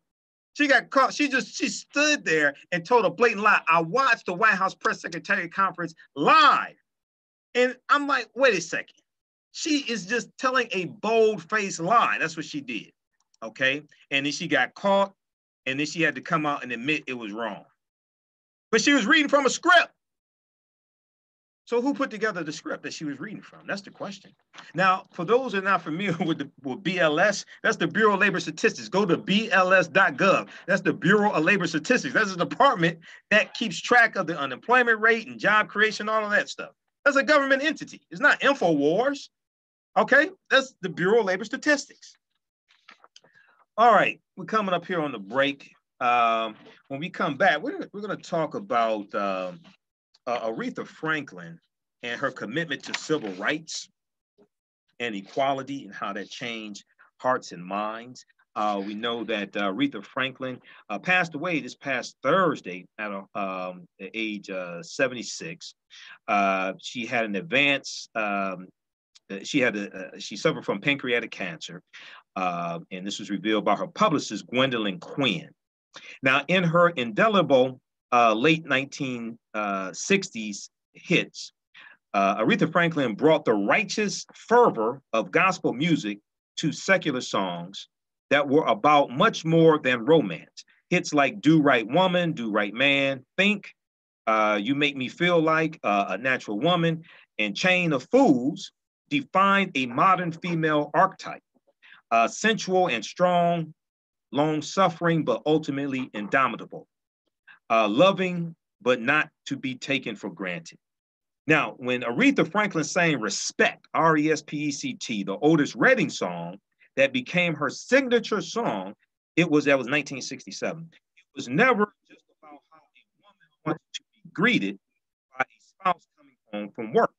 She got caught. She stood there and told a blatant lie. I watched the White House press secretary conference live. And I'm like, wait a second. She is just telling a bold-faced lie. That's what she did. Okay. And then she got caught. And then she had to come out and admit it was wrong. But she was reading from a script. So who put together the script that she was reading from? That's the question. Now, for those who are not familiar with BLS, that's the Bureau of Labor Statistics. Go to bls.gov. That's the Bureau of Labor Statistics. That's a department that keeps track of the unemployment rate and job creation, all of that stuff. That's a government entity. It's not InfoWars. Okay? That's the Bureau of Labor Statistics. All right. We're coming up here on the break. When we come back, we're going to talk about Aretha Franklin and her commitment to civil rights and equality and how that changed hearts and minds. We know that Aretha Franklin passed away this past Thursday at the age 76. She had an advance. She suffered from pancreatic cancer, and this was revealed by her publicist Gwendolyn Quinn. Now, in her indelible late 1960s hits, Aretha Franklin brought the righteous fervor of gospel music to secular songs that were about much more than romance. Hits like Do Right Woman, Do Right Man, Think, You Make Me Feel Like a Natural Woman, and Chain of Fools defined a modern female archetype, sensual and strong, long-suffering, but ultimately indomitable. Loving, but not to be taken for granted. Now, when Aretha Franklin sang Respect, R-E-S-P-E-C-T, the Otis Redding song that became her signature song, that was 1967. It was never just about how a woman wanted to be greeted by a spouse coming home from work.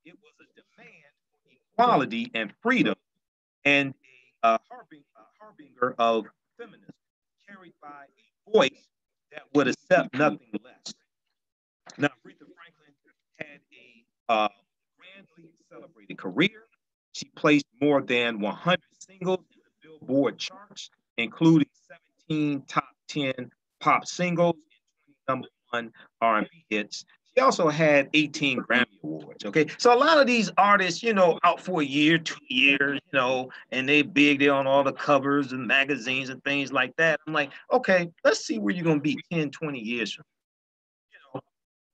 It was a demand for equality and freedom and a harbinger of feminism, carried by a voice that would accept nothing less. Now, Aretha Franklin had a grandly celebrated career. She placed more than 100 singles in the Billboard charts, including 17 top 10 pop singles and 20 number one R&B hits. She also had 18 Grammy Awards. Okay, so a lot of these artists, you know, out for a year, 2 years, you know, and they big, they're on all the covers and magazines and things like that. I'm like, okay, let's see where you're gonna be 10, 20 years from now. You know,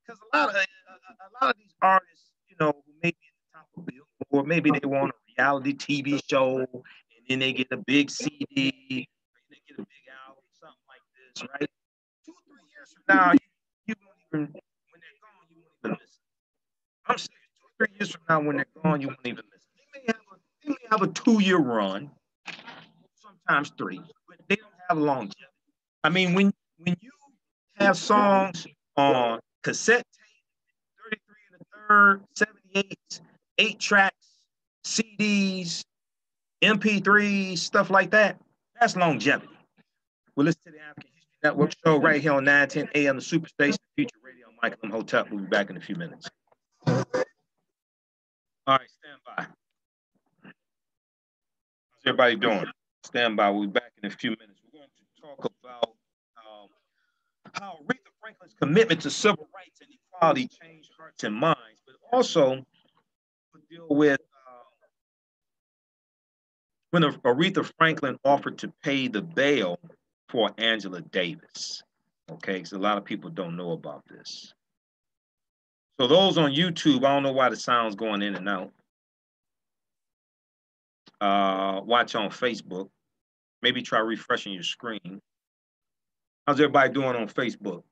because a lot of these artists, you know, who may be at the top of Billboard, maybe they want a reality TV show, and then they get a big CD, and they get a big album, something like this, right? 2 or 3 years from now, you won't even, when they're gone, you won't even miss it. I'm serious. 2 or 3 years from now, when they're gone, you won't even miss it. They may have a 2-year run, sometimes 3, but they don't have longevity. I mean, when you have songs on cassette tape, 33 and a third, 78s, 8 tracks, CDs, MP3s, stuff like that, that's longevity. Well, listen to the African History Network show right here on 910 AM, the Superstation, Future Radio. Michael Imhotep. We'll be back in a few minutes. All right, stand by. How's everybody doing? Stand by. We'll be back in a few minutes. We're going to talk about how Aretha Franklin's commitment to civil rights and equality changed hearts and minds, but also we'll deal with when Aretha Franklin offered to pay the bail for Angela Davis. Okay, because a lot of people don't know about this. So those on YouTube, I don't know why the sound's going in and out. Watch on Facebook. Maybe try refreshing your screen. How's everybody doing on Facebook?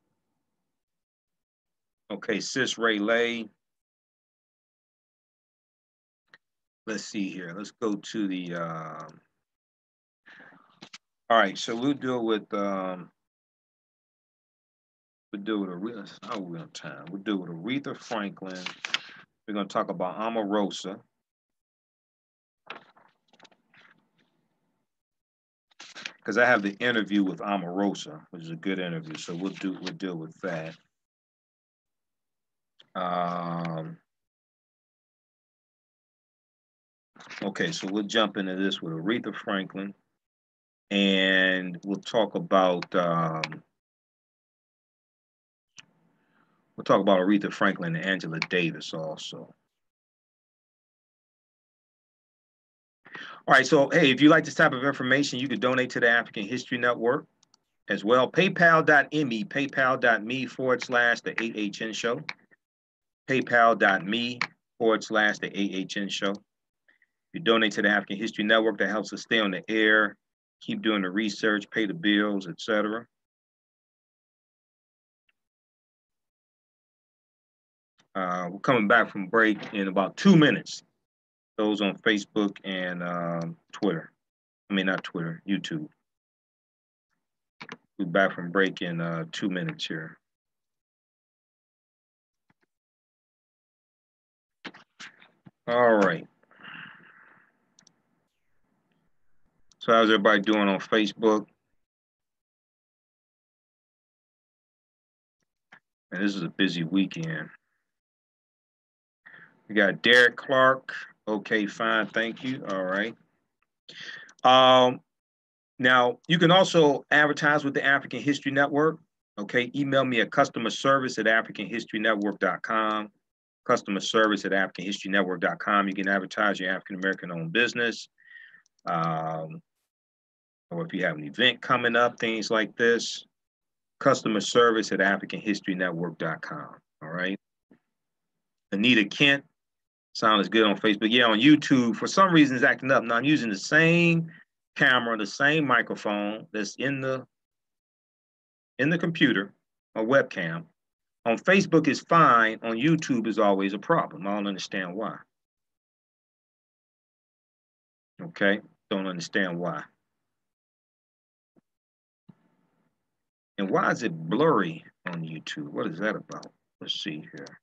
Okay, Sis Ray Lay. Let's see here. Let's go to the, all right, so we'll deal with Aretha, how are we on time? We'll deal with Aretha Franklin. We're gonna talk about Omarosa. Because I have the interview with Omarosa, which is a good interview, so we'll deal with that. Okay, so we'll jump into this with Aretha Franklin, and we'll talk about Aretha Franklin and Angela Davis also. All right, so hey, if you like this type of information, you could donate to the African History Network as well. PayPal.me, paypal.me/the AHN show. PayPal.me/the AHN show. If you donate to the African History Network, that helps us stay on the air, keep doing the research, pay the bills, etc. We're coming back from break in about 2 minutes. Those on Facebook and Twitter. I mean, not Twitter, YouTube. We're back from break in 2 minutes here. All right. So how's everybody doing on Facebook? And this is a busy weekend. We got Derek Clark. Okay, fine, thank you. All right. Now, you can also advertise with the African History Network. Okay, email me at customerservice@africanhistorynetwork.com. Customerservice@africanhistorynetwork.com. You can advertise your African American owned business. Or if you have an event coming up, things like this. Customerservice@africanhistorynetwork.com. All right. Anita Kent. Sounds good on Facebook. Yeah, on YouTube, for some reason it's acting up. Now I'm using the same camera, the same microphone that's in the computer, a webcam. On Facebook is fine. On YouTube is always a problem. I don't understand why. Okay, don't understand why. And why is it blurry on YouTube? What is that about? Let's see here.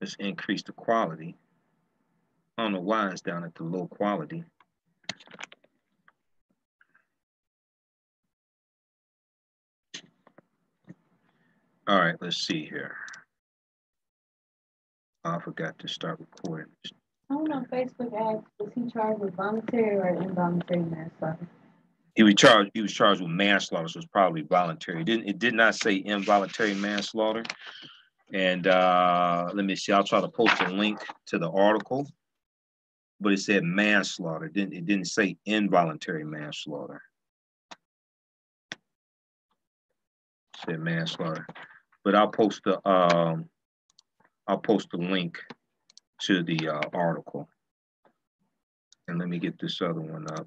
Let's increase the quality. I don't know why it's down at the low quality. All right, let's see here. I forgot to start recording. Someone on Facebook asked, was he charged with voluntary or involuntary manslaughter? He was charged with manslaughter, so it's probably voluntary. It did not say involuntary manslaughter. And let me see, I'll try to post a link to the article, but it said manslaughter. It didn't say involuntary manslaughter. It said manslaughter. But I'll post the link to the article. And let me get this other one up.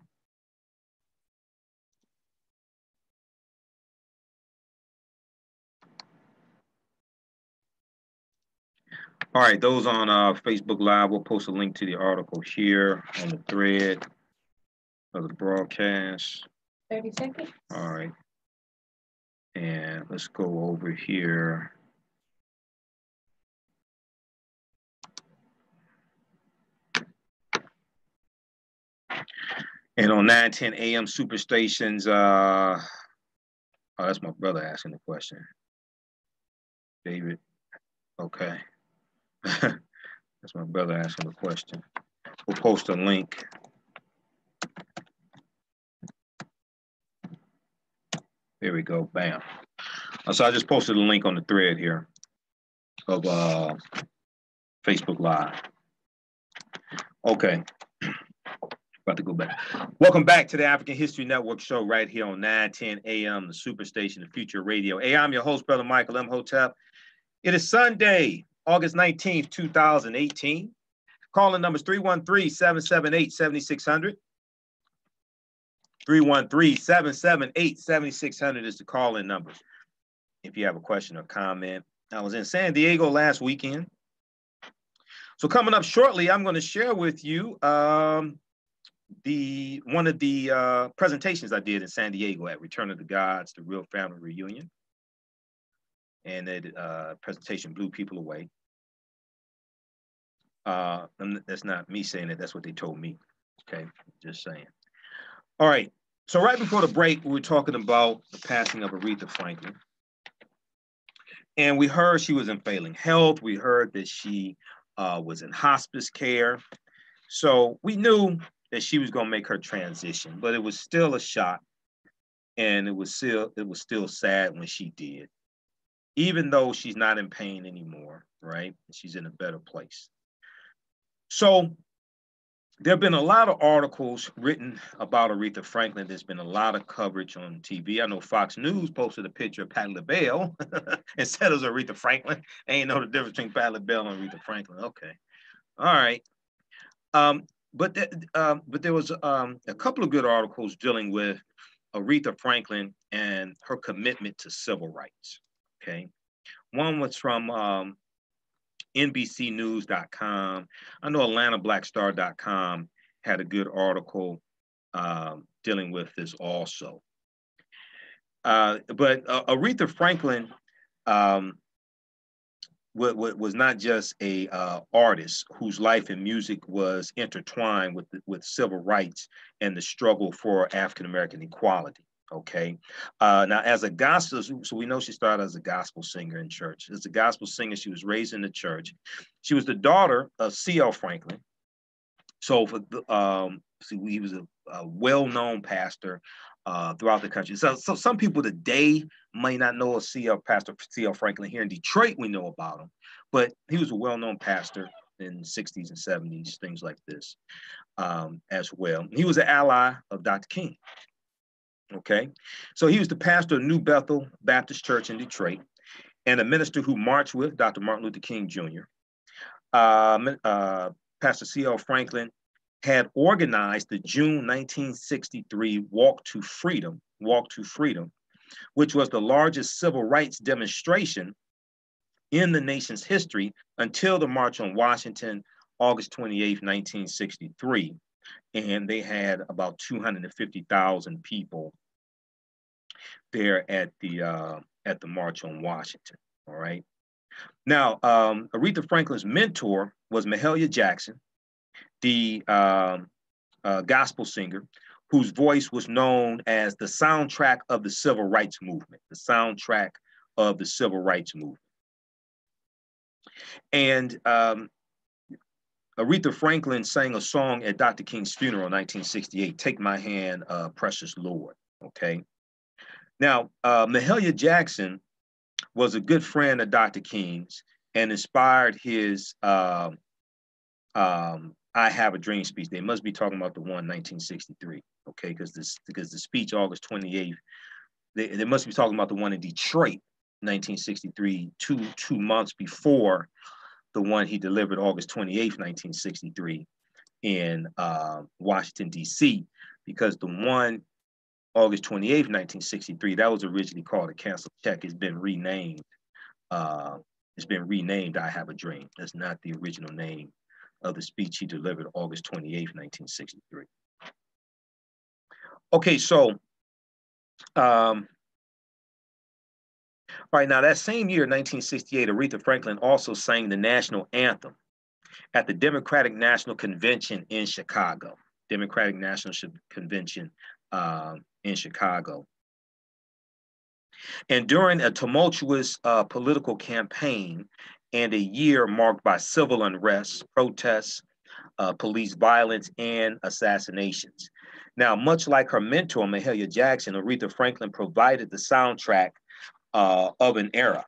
All right, those on Facebook Live, we'll post a link to the article here on the thread of the broadcast. 30 seconds. All right. And let's go over here. And on 9:10 a.m. superstations, oh, that's my brother asking the question. David, okay. That's my brother asking the question. We'll post a link. There we go, bam. So I just posted a link on the thread here of Facebook Live. Okay. About to go back. Welcome back to the African History Network show right here on 9:10 a.m. the Superstation, the Future Radio. Hey, I'm your host, Brother Michael Imhotep. It is Sunday, August 19th, 2018. Calling numbers 313-778-7600. 313-778-7600 is the call-in number. If you have a question or comment. I was in San Diego last weekend. So coming up shortly, I'm going to share with you one of the presentations I did in San Diego at Return of the Gods, the Real Family Reunion. And that presentation blew people away. That's not me saying it, that's what they told me. Okay, just saying. All right, so right before the break, we were talking about the passing of Aretha Franklin. And we heard she was in failing health. We heard that she was in hospice care. So we knew that she was going to make her transition, but it was still a shock, and it was still sad when she did, even though she's not in pain anymore, right? She's in a better place. So there have been a lot of articles written about Aretha Franklin. There's been a lot of coverage on TV. I know Fox News posted a picture of Patti LaBelle instead of Aretha Franklin. They ain't know the difference between Patti LaBelle and Aretha Franklin. Okay, all right. But there was a couple of good articles dealing with Aretha Franklin and her commitment to civil rights. Okay, one was from NBCnews.com. I know AtlantaBlackStar.com had a good article dealing with this also. But Aretha Franklin was not just a artist whose life and music was intertwined with civil rights and the struggle for African-American equality. Okay. Now, as a gospel, so we know she started as a gospel singer in church. As a gospel singer, she was raised in the church. She was the daughter of C.L. Franklin. So for he was a well-known pastor throughout the country. So some people today may not know of Pastor C.L. Franklin. Here in Detroit, we know about him, but he was a well-known pastor in the 60s and 70s, things like this as well. He was an ally of Dr. King. Okay, so he was the pastor of New Bethel Baptist Church in Detroit and a minister who marched with Dr. Martin Luther King Jr. Pastor C.L. Franklin had organized the June 1963 Walk to Freedom, which was the largest civil rights demonstration in the nation's history until the March on Washington, August 28, 1963. And they had about 250,000 people there at the March on Washington. All right. Now, Aretha Franklin's mentor was Mahalia Jackson, the gospel singer, whose voice was known as the soundtrack of the civil rights movement, the soundtrack of the civil rights movement. And Aretha Franklin sang a song at Dr. King's funeral in 1968, Take My Hand, Precious Lord, okay? Now, Mahalia Jackson was a good friend of Dr. King's and inspired his I Have a Dream speech. They must be talking about the one 1963, okay? Because the speech August 28th, they must be talking about the one in Detroit, 1963, two months before the one he delivered August 28th, 1963 in Washington, D.C., because the one August 28th, 1963, that was originally called a canceled check. It's been renamed. I Have a Dream. That's not the original name of the speech he delivered August 28th, 1963. Okay, so, all right, now that same year, 1968, Aretha Franklin also sang the national anthem at the Democratic National Convention in Chicago. Democratic National Convention in Chicago. And during a tumultuous political campaign and a year marked by civil unrest, protests, police violence, and assassinations. Now, much like her mentor, Mahalia Jackson, Aretha Franklin provided the soundtrack of an era.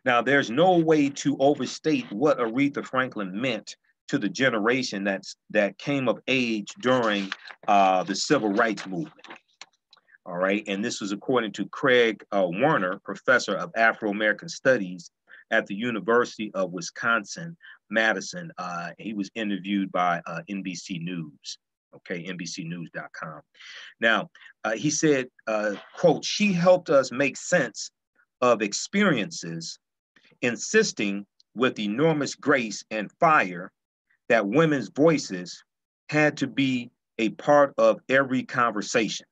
Now, there's no way to overstate what Aretha Franklin meant to the generation that came of age during the civil rights movement. All right, and this was according to Craig Warner, professor of Afro-American Studies at the University of Wisconsin-Madison. He was interviewed by NBC News, okay, NBCnews.com. Now, he said, quote, "She helped us make sense of experiences, insisting with enormous grace and fire that women's voices had to be a part of every conversation.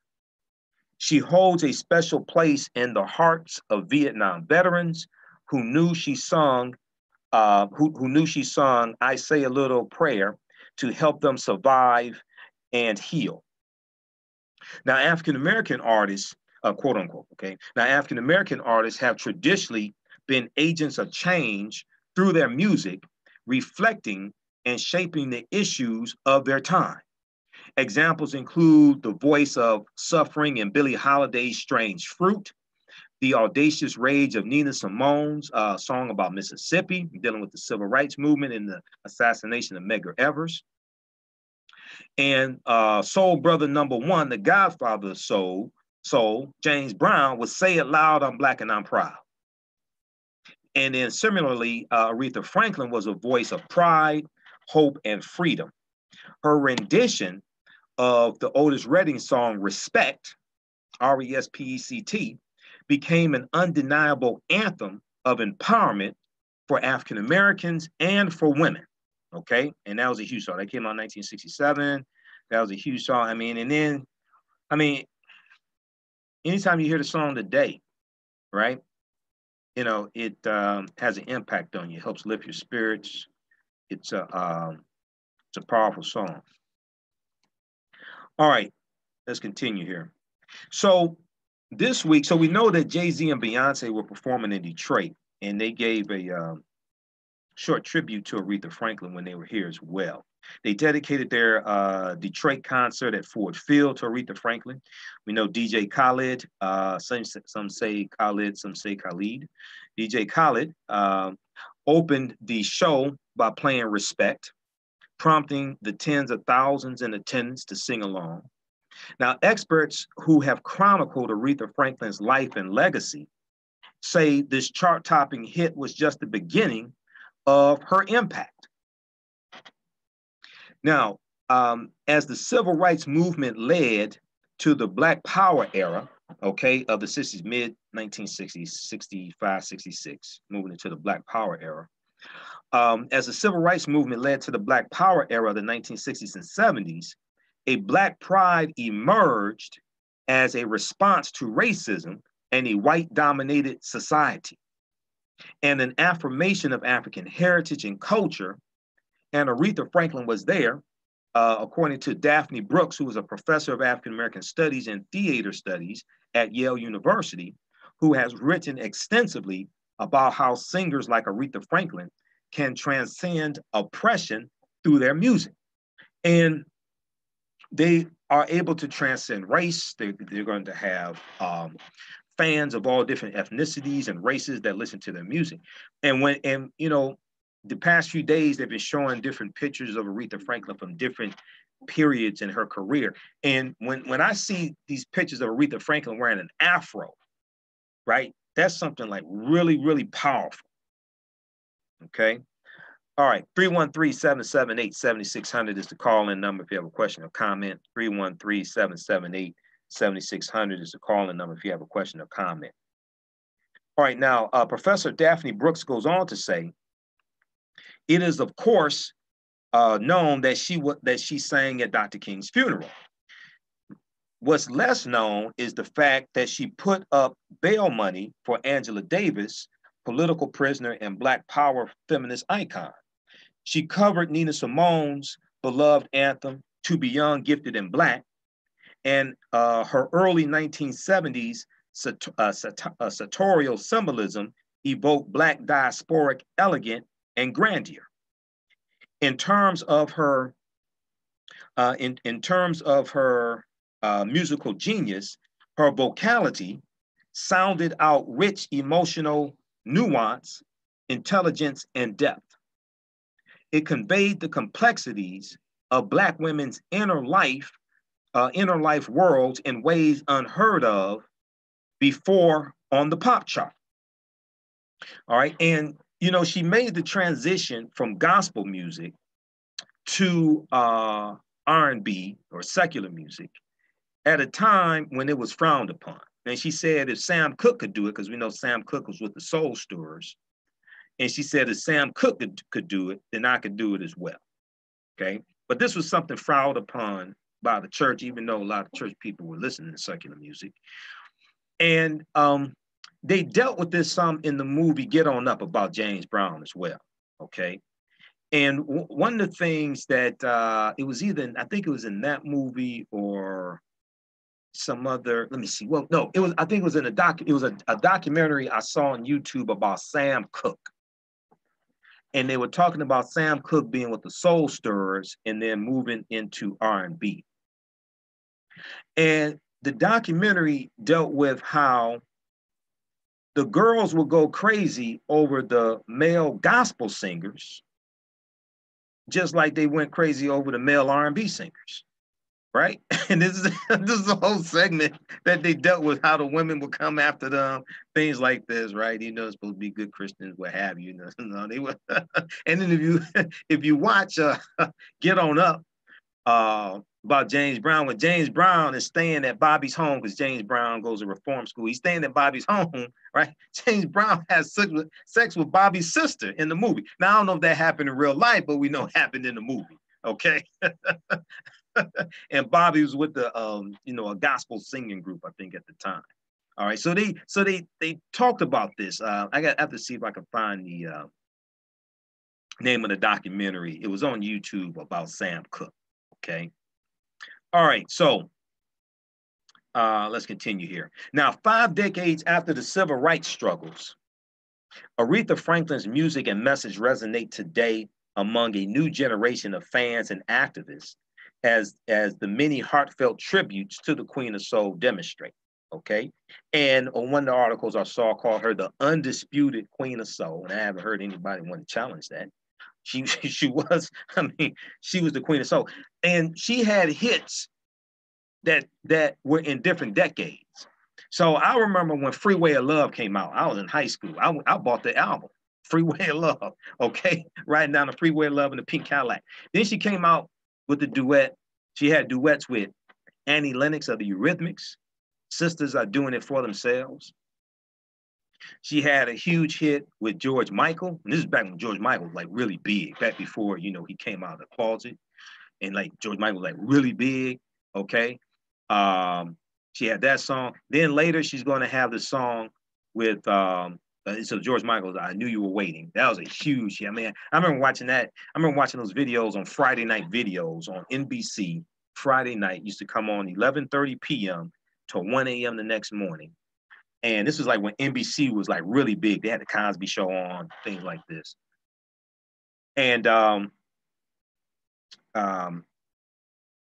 She holds a special place in the hearts of Vietnam veterans who knew she sung I Say a Little Prayer to help them survive and heal." Now, African-American artists, quote unquote, okay? Now, African-American artists have traditionally been agents of change through their music, reflecting and shaping the issues of their time. Examples include the voice of suffering in Billie Holiday's Strange Fruit, the audacious rage of Nina Simone's song about Mississippi, dealing with the civil rights movement and the assassination of Medgar Evers, and Soul Brother #1, the godfather of soul, James Brown, would Say It Loud, I'm Black and I'm Proud. And then similarly, Aretha Franklin was a voice of pride, hope, and freedom. Her rendition of the Otis Redding song Respect, R-E-S-P-E-C-T, became an undeniable anthem of empowerment for African Americans and for women, okay? And that was a huge song. That came out in 1967. That was a huge song. Anytime you hear the song today, right? You know, it has an impact on you. It helps lift your spirits. It's a powerful song. All right, let's continue here. So this week, we know that Jay-Z and Beyonce were performing in Detroit, and they gave a short tribute to Aretha Franklin when they were here as well. They dedicated their Detroit concert at Ford Field to Aretha Franklin. We know DJ Khaled, some say Khalid, some say Khalid. DJ Khaled opened the show by playing Respect, prompting the tens of thousands in attendance to sing along. Now, experts who have chronicled Aretha Franklin's life and legacy say this chart-topping hit was just the beginning of her impact. Now, as the civil rights movement led to the Black Power era, okay, of the 60s, mid-1960s, 65, 66, moving into the Black Power era, as the civil rights movement led to the Black Power era of the 1960s and 70s, a Black pride emerged as a response to racism and a white-dominated society, and an affirmation of African heritage and culture. And Aretha Franklin was there, according to Daphne Brooks, who was a professor of African American Studies and Theater Studies at Yale University, who has written extensively about how singers like Aretha Franklin can transcend oppression through their music. And they are able to transcend race. They're going to have fans of all different ethnicities and races that listen to their music. And you know, the past few days, they've been showing different pictures of Aretha Franklin from different periods in her career. And when I see these pictures of Aretha Franklin wearing an afro, right, that's something like really, really powerful. Okay. All right. 313-778-7600 is the call-in number if you have a question or comment. 313-778-7600 is the call-in number if you have a question or comment. All right. Now, Professor Daphne Brooks goes on to say, it is, of course, known that she sang at Dr. King's funeral. What's less known is the fact that she put up bail money for Angela Davis, political prisoner and Black Power feminist icon. She covered Nina Simone's beloved anthem, To Be Young, Gifted, and Black, and her early 1970s sartorial symbolism evoked Black diasporic elegance and grandeur. In terms of her, musical genius, her vocality sounded out rich emotional nuance, intelligence, and depth. It conveyed the complexities of Black women's inner life worlds in ways unheard of before on the pop chart. All right, and you know, she made the transition from gospel music to R&B or secular music at a time when it was frowned upon. And she said if Sam Cooke could do it, because we know Sam Cooke was with the Soul Stirrers, and she said if Sam Cooke could do it, then I could do it as well. Okay, but this was something frowned upon by the church, even though a lot of church people were listening to secular music. And they dealt with this some in the movie Get On Up about James Brown as well. Okay. And one of the things that it was either, I think it was in that movie or some other, let me see. Well, no, it was, I think it was in a documentary I saw on YouTube about Sam Cooke. And they were talking about Sam Cooke being with the Soul Stirrers and then moving into R&B. And the documentary dealt with how the girls would go crazy over the male gospel singers, just like they went crazy over the male R&B singers, right? And this is a whole segment that they dealt with how the women would come after them, things like this, right? You know, it's supposed to be good Christians, what have you. You know, they were. And then if you watch Get On Up about James Brown, when James Brown is staying at Bobby's home, because James Brown goes to reform school, he's staying at Bobby's home, right? James Brown has sex with Bobby's sister in the movie. Now, I don't know if that happened in real life, but we know it happened in the movie, okay? And Bobby was with the, you know, a gospel singing group, I think, at the time. All right, so they talked about this. I have to see if I can find the name of the documentary. It was on YouTube about Sam Cooke, okay? All right, so let's continue here. Now, 5 decades after the civil rights struggles, Aretha Franklin's music and message resonate today among a new generation of fans and activists as the many heartfelt tributes to the Queen of Soul demonstrate, okay? And on one of the articles I saw called her the undisputed Queen of Soul, and I haven't heard anybody want to challenge that. She was, I mean, she was the Queen of Soul. And she had hits that were in different decades. So I remember when Freeway of Love came out, I was in high school. I bought the album, Freeway of Love, okay? Riding down the Freeway of Love in the pink Cadillac. Then she came out with the duet. She had duets with Annie Lennox of the Eurythmics. Sisters Are Doing It For Themselves. She had a huge hit with George Michael. And this is back when George Michael was like really big, back before, you know, he came out of the closet. And like George Michael was like really big, okay? She had that song. Then later she's going to have the song with, so George Michael's I Knew You Were Waiting. That was a huge, I mean, I remember watching that. I remember watching those videos on Friday night videos on NBC. Friday night used to come on 11:30 p.m. to 1 a.m. the next morning. And this was like when NBC was like really big. They had the Cosby Show on, things like this. And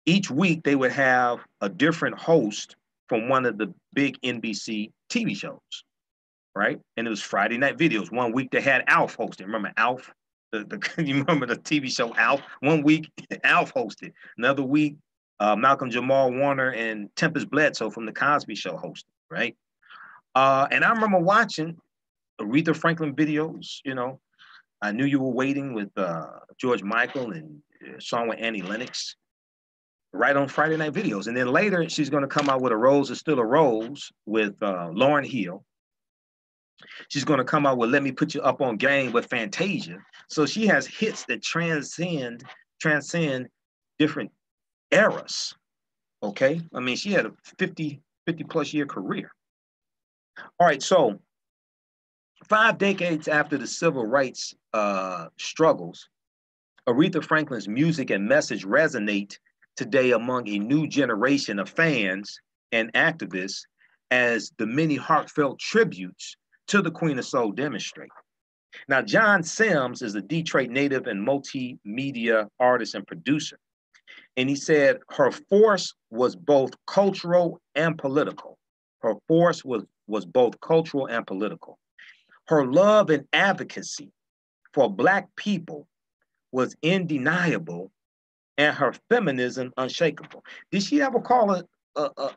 each week they would have a different host from one of the big NBC TV shows, right? And it was Friday Night Videos. One week they had Alf hosting. Remember Alf? You remember the TV show Alf? One week Alf hosted. Another week Malcolm Jamal Warner and Tempest Bledsoe from the Cosby Show hosted, right? And I remember watching Aretha Franklin videos. You know, I Knew You Were Waiting with George Michael and song with Annie Lennox, right on Friday Night Videos. And then later she's going to come out with A Rose Is Still a Rose with Lauryn Hill. She's going to come out with Let Me Put You Up on Game with Fantasia. So she has hits that transcend different eras. Okay, I mean, she had a 50 plus year career. All right, so 5 decades after the civil rights struggles, Aretha Franklin's music and message resonate today among a new generation of fans and activists as the many heartfelt tributes to the Queen of Soul demonstrate. Now, John Sims is a Detroit native and multimedia artist and producer. And he said her force was both cultural and political. Her force was both cultural and political. Her love and advocacy for Black people was undeniable, and her feminism unshakable. Did she ever call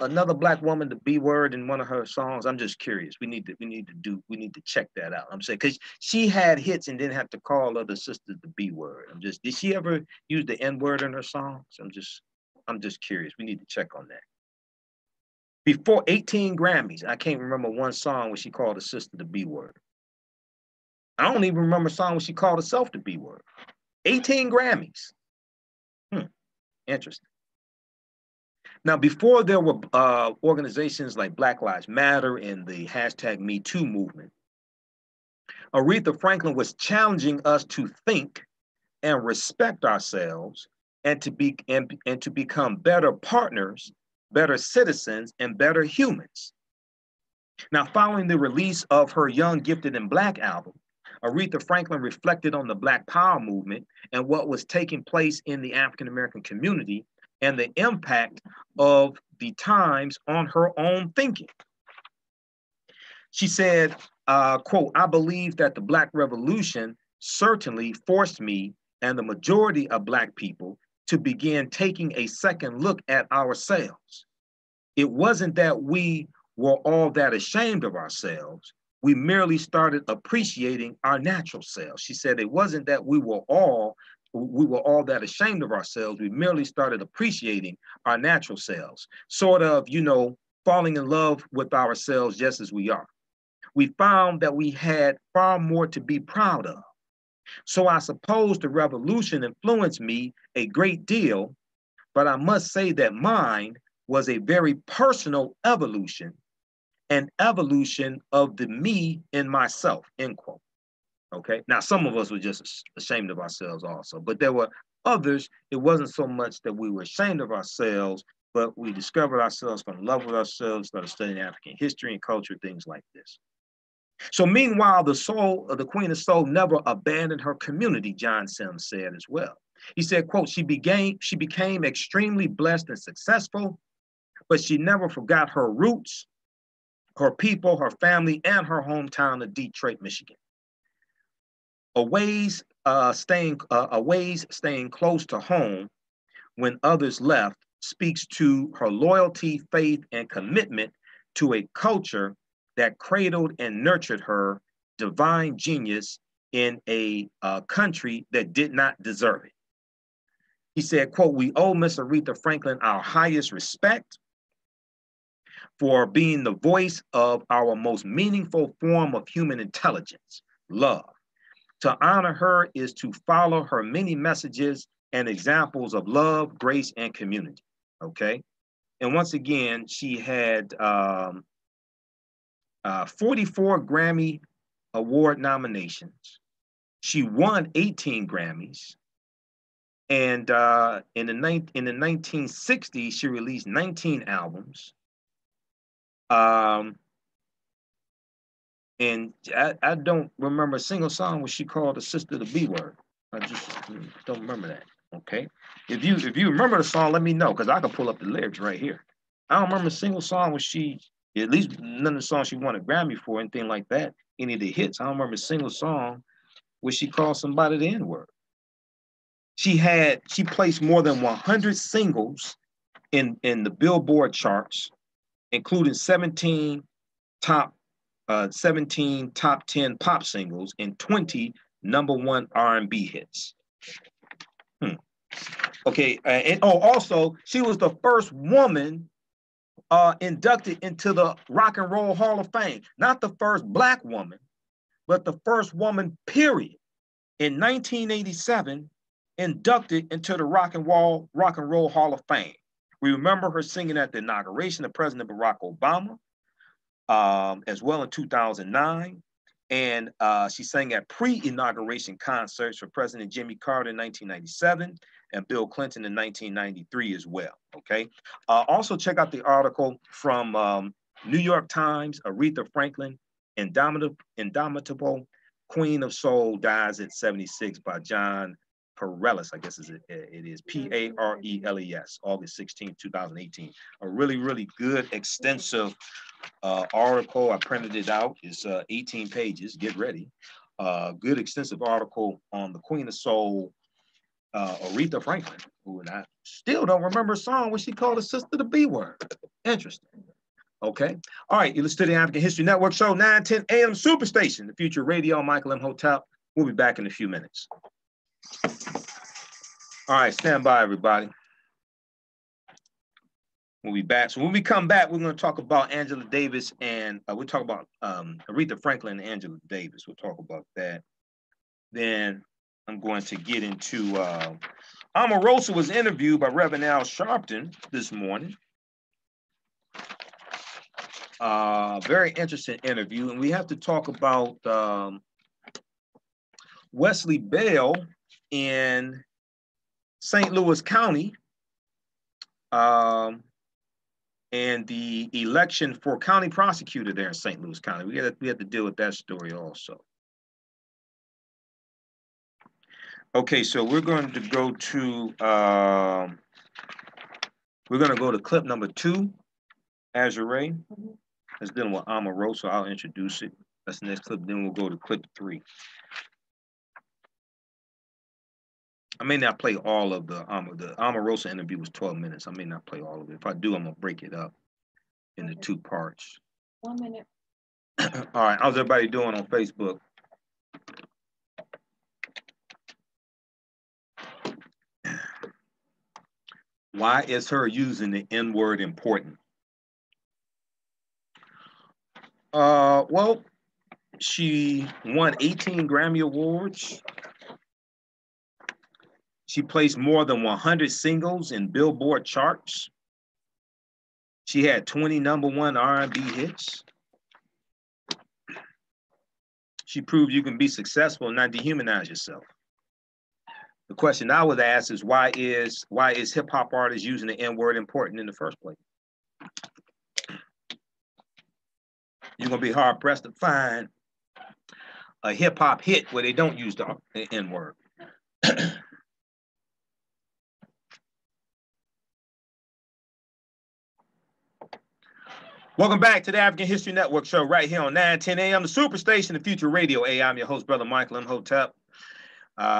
another Black woman the B word in one of her songs? I'm just curious. We need to check that out. I'm saying, because she had hits and didn't have to call other sisters the B word. Did she ever use the N word in her songs? I'm just curious. We need to check on that. Before 18 Grammys, I can't remember one song where she called a sister the B word. I don't even remember a song where she called herself the B word. 18 Grammys. Interesting. Now, before there were organizations like Black Lives Matter and the #MeToo movement, Aretha Franklin was challenging us to think and respect ourselves and to become better partners, better citizens, and better humans. Now, following the release of her Young, Gifted, and Black album, Aretha Franklin reflected on the Black Power movement and what was taking place in the African American community and the impact of the times on her own thinking. She said, quote, "I believe that the Black Revolution certainly forced me and the majority of Black people to begin taking a second look at ourselves. It wasn't that we were all that ashamed of ourselves. We merely started appreciating our natural selves." She said it wasn't that we were all that ashamed of ourselves. We merely started appreciating our natural selves, sort of, falling in love with ourselves just as we are. We found that we had far more to be proud of. So I suppose the revolution influenced me a great deal, but I must say that mine was a very personal evolution, an evolution of the me in myself, end quote. Okay, now some of us were just ashamed of ourselves also, but there were others, it wasn't so much that we were ashamed of ourselves, but we discovered ourselves, fell in love with ourselves, started studying African history and culture, things like this. So meanwhile, the Queen of Soul never abandoned her community, John Sims said as well. He said, quote, she became extremely blessed and successful, but she never forgot her roots, her people, her family, and her hometown of Detroit, Michigan. A ways staying close to home when others left speaks to her loyalty, faith, and commitment to a culture that cradled and nurtured her divine genius in a country that did not deserve it. He said, quote, "We owe Miss Aretha Franklin our highest respect for being the voice of our most meaningful form of human intelligence, love. To honor her is to follow her many messages and examples of love, grace, and community." Okay. And once again, she had 44 Grammy Award nominations. She won 18 Grammys. And in the 1960s, she released 19 albums. And I don't remember a single song where she called her sister the B word. I just don't remember that. Okay. If you remember the song, let me know, because I can pull up the lyrics right here. I don't remember a single song where she, at least none of the songs she won a Grammy for, anything like that, any of the hits. I don't remember a single song where she called somebody the N-word. She placed more than 100 singles in the Billboard charts, including 17 top 10 pop singles and 20 #1 R&B hits. Okay, and also she was the first woman inducted into the Rock and Roll Hall of Fame. Not the first Black woman, but the first woman, period. In 1987, inducted into the Rock and Roll Hall of Fame. We remember her singing at the inauguration of President Barack Obama, as well in 2009. And she sang at pre-inauguration concerts for President Jimmy Carter in 1997 and Bill Clinton in 1993 as well, okay? Also check out the article from New York Times, Aretha Franklin, Indomitable Queen of Soul dies at 76 by John Pareles, I guess it is, Pareles, August 16, 2018. A really, really good, extensive article. I printed it out. It's 18 pages. Get ready. Good, extensive article on the Queen of Soul, Aretha Franklin, who I still don't remember a song where she called her sister the B word. Interesting. Okay. All right. You listen to the African History Network show, 9:10 a.m. Superstation, the Future Radio. Michael Imhotep. We'll be back in a few minutes. All right. Stand by, everybody. We'll be back. So when we come back, we're going to talk about Angela Davis and we'll talk about Aretha Franklin and Angela Davis. We'll talk about that. Then I'm going to get into Omarosa was interviewed by Reverend Al Sharpton this morning. Very interesting interview. And we have to talk about Wesley Bell in St. Louis County and the election for county prosecutor there in St. Louis County. We have to deal with that story also. Okay, so we're going to go to clip number 2, Azure. That's dealing with Omarosa. I'll introduce it. That's the next clip. Then we'll go to clip 3. I may not play all of the Omarosa interview was 12 minutes. I may not play all of it. If I do, I'm gonna break it up into 2 parts. 1 minute. All right, how's everybody doing on Facebook? Why is her using the N-word important? Well, she won 18 Grammy Awards. She placed more than 100 singles in Billboard charts. She had 20 #1 R&B hits. She proved you can be successful and not dehumanize yourself. The question I would ask is why is hip hop artists using the N-word important in the first place? You're gonna be hard pressed to find a hip hop hit where they don't use the N-word. Welcome back to the African History Network show right here on 9:10 a.m. the Superstation, the Future Radio. Hey, I'm your host, Brother Michael Imhotep.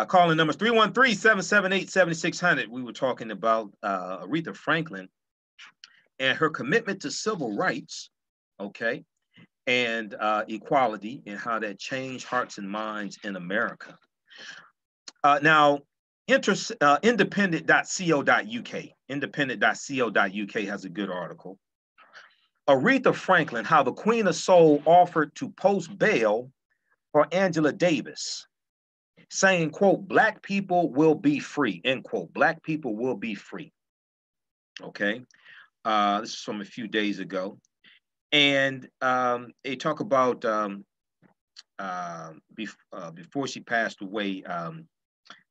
Calling numbers 313-778-7600. We were talking about Aretha Franklin and her commitment to civil rights, okay, and equality and how that changed hearts and minds in America. Now, independent.co.uk has a good article. Aretha Franklin, how the Queen of Soul offered to post bail for Angela Davis, saying, quote, "Black people will be free," end quote. Black people will be free. Okay. This is from a few days ago. And they talk about before she passed away,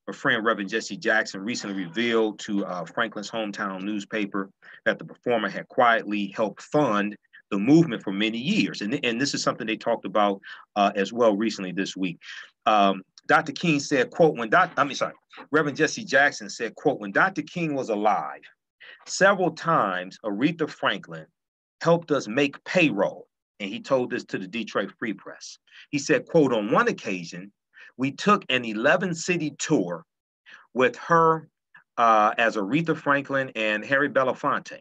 her friend Reverend Jesse Jackson recently revealed to Franklin's hometown newspaper that the performer had quietly helped fund the movement for many years. And this is something they talked about as well recently this week. Dr. King said, quote, Reverend Jesse Jackson said, quote, when Dr. King was alive, several times Aretha Franklin helped us make payroll. And he told this to the Detroit Free Press. He said, quote, on one occasion, we took an 11-city tour with her as Aretha Franklin and Harry Belafonte.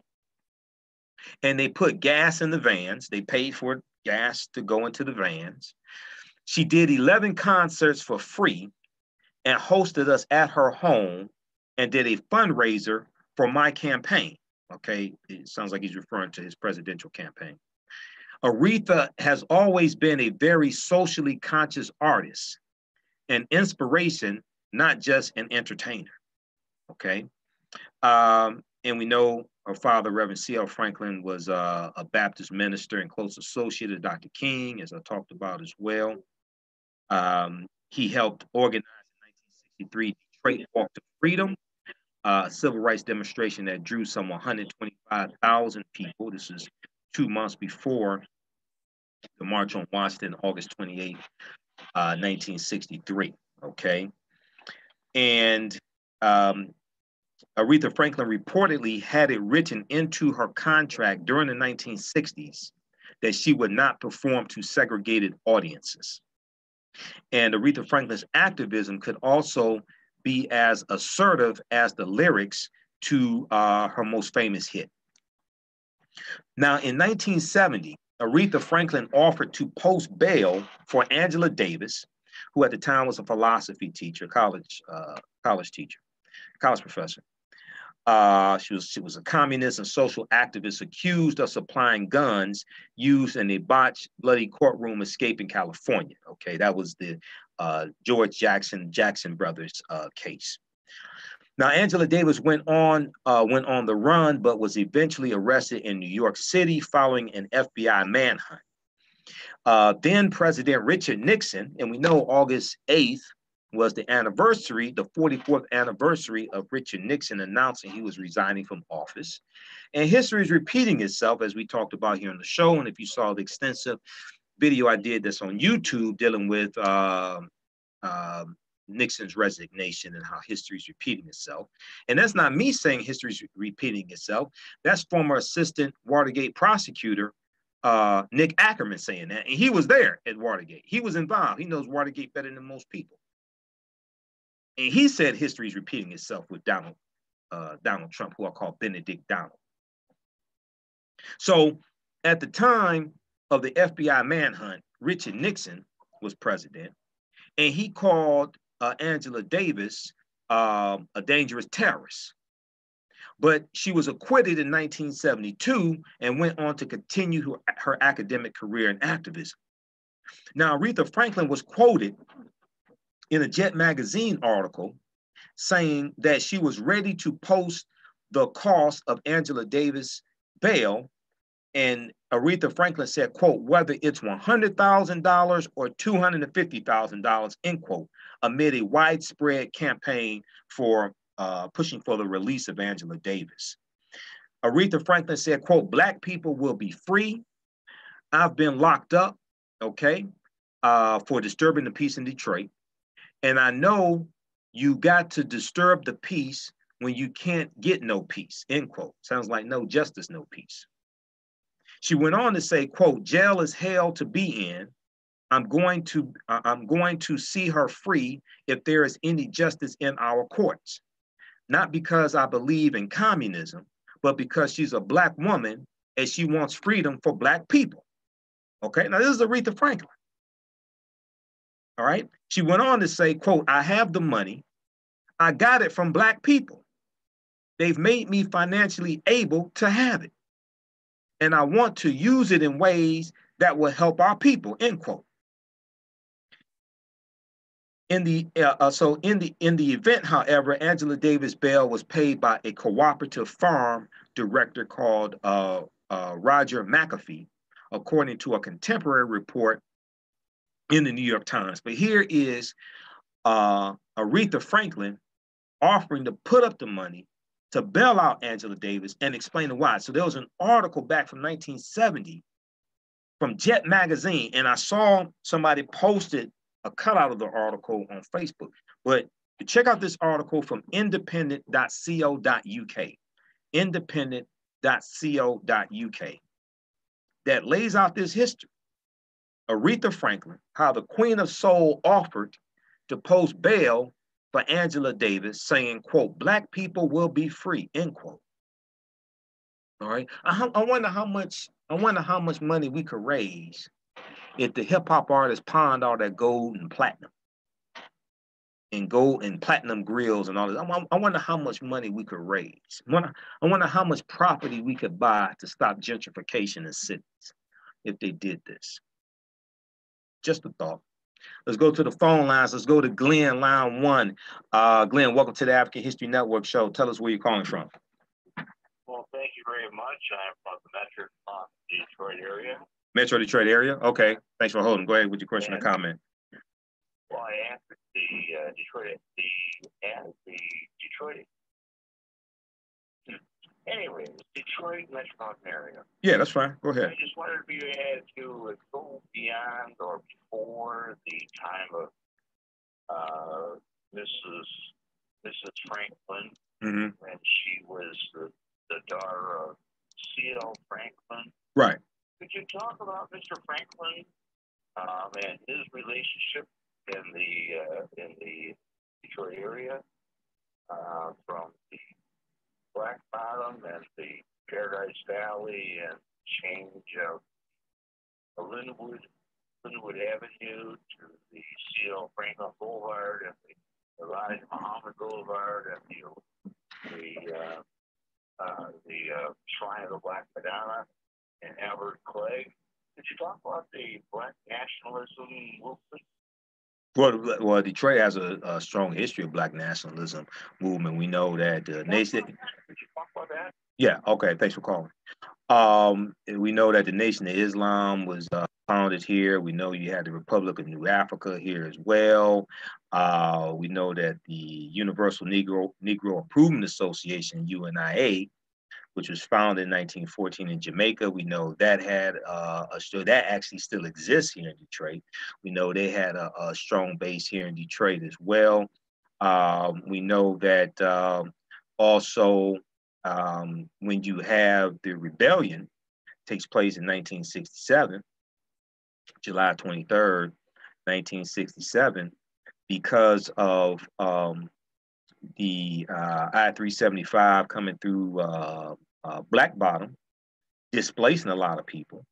And they put gas in the vans. They paid for gas to go into the vans. She did 11 concerts for free and hosted us at her home and did a fundraiser for my campaign. Okay, it sounds like he's referring to his presidential campaign. Aretha has always been a very socially conscious artist, an inspiration, not just an entertainer. Okay, and we know her father, Reverend C.L. Franklin, was a Baptist minister and close associate of Dr. King, as I talked about as well. He helped organize in 1963 Detroit Walk to Freedom, a civil rights demonstration that drew some 125,000 people. This is 2 months before the March on Washington, August 28, 1963. Okay, and Aretha Franklin reportedly had it written into her contract during the 1960s that she would not perform to segregated audiences. And Aretha Franklin's activism could also be as assertive as the lyrics to her most famous hit. Now, in 1970, Aretha Franklin offered to post bail for Angela Davis, who at the time was a philosophy teacher, college professor. She was a communist and social activist accused of supplying guns used in a botched bloody courtroom escape in California. Okay, that was the George Jackson brothers case. Now, Angela Davis went on the run, but was eventually arrested in New York City following an FBI manhunt. Then President Richard Nixon, and we know August 8th was the 44th anniversary of Richard Nixon announcing he was resigning from office. And history is repeating itself, as we talked about here on the show. And if you saw the extensive video I did that's on YouTube dealing with Nixon's resignation and how history is repeating itself. And that's not me saying history is repeating itself. That's former assistant Watergate prosecutor Nick Ackerman saying that. And he was there at Watergate. He was involved. He knows Watergate better than most people. And he said history is repeating itself with Donald Trump, who I call Benedict Donald. So at the time of the FBI manhunt, Richard Nixon was president, and he called Angela Davis a dangerous terrorist. But she was acquitted in 1972 and went on to continue her academic career in activism. Now, Aretha Franklin was quoted in a Jet magazine article saying that she was ready to post the cost of Angela Davis' bail. And Aretha Franklin said, quote, whether it's $100,000 or $250,000, end quote, amid a widespread campaign for pushing for the release of Angela Davis. Aretha Franklin said, quote, Black people will be free. I've been locked up, okay, for disturbing the peace in Detroit. And I know you got to disturb the peace when you can't get no peace, end quote. Sounds like no justice, no peace. She went on to say, quote, jail is hell to be in. I'm going to see her free if there is any justice in our courts. Not because I believe in communism, but because she's a Black woman and she wants freedom for Black people. Okay, now this is Aretha Franklin. All right, she went on to say, quote, I have the money. I got it from Black people. They've made me financially able to have it. And I want to use it in ways that will help our people, end quote. In the event, however, Angela Davis' bail was paid by a cooperative farm director called Roger McAfee, according to a contemporary report in the New York Times. But here is Aretha Franklin offering to put up the money to bail out Angela Davis and explaining why. So there was an article back from 1970 from Jet Magazine, and I saw somebody posted a cutout of the article on Facebook. But check out this article from independent.co.uk, independent.co.uk, that lays out this history. Aretha Franklin, how the Queen of Soul offered to post bail for Angela Davis, saying, quote, "Black people will be free," end quote. All right. I wonder how much money we could raise if the hip hop artists pawned all that gold and platinum grills and all that. I wonder how much money we could raise. I wonder how much property we could buy to stop gentrification in cities if they did this. Just a thought. Let's go to the phone lines. Let's go to Glenn, line 1. Glenn, welcome to the African History Network show. Tell us where you're calling from. Well, thank you very much. I'm from the Metro Detroit area. Metro Detroit area? Okay. Thanks for holding. Go ahead with your question or comment. Well, I answered the Detroit. Anyway, Detroit metropolitan area. Yeah, that's fine. Go ahead. I just wondered if you had to go beyond or before the time of Mrs. Franklin, when she was the daughter of C.L. Franklin. Right. Could you talk about Mr. Franklin and his relationship in the Detroit area from the Black Bottom and the Paradise Valley and change of Linwood Avenue to the C.L. Franklin Boulevard and the Elijah Muhammad Boulevard and the Shrine of the Black Madonna and Albert Clegg? Could you talk about the Black nationalism movement? Well, Detroit has a strong history of Black nationalism movement. We know that the nation. Could you talk about that? Yeah. Okay. Thanks for calling. We know that the Nation of Islam was founded here. We know you had the Republic of New Africa here as well. We know that the Universal Negro Improvement Association, UNIA, which was founded in 1914 in Jamaica. We know that had that actually still exists here in Detroit. We know they had a strong base here in Detroit as well. We know that also when you have the rebellion takes place in 1967, July 23rd, 1967, because of the I-375 coming through Black Bottom, displacing a lot of people.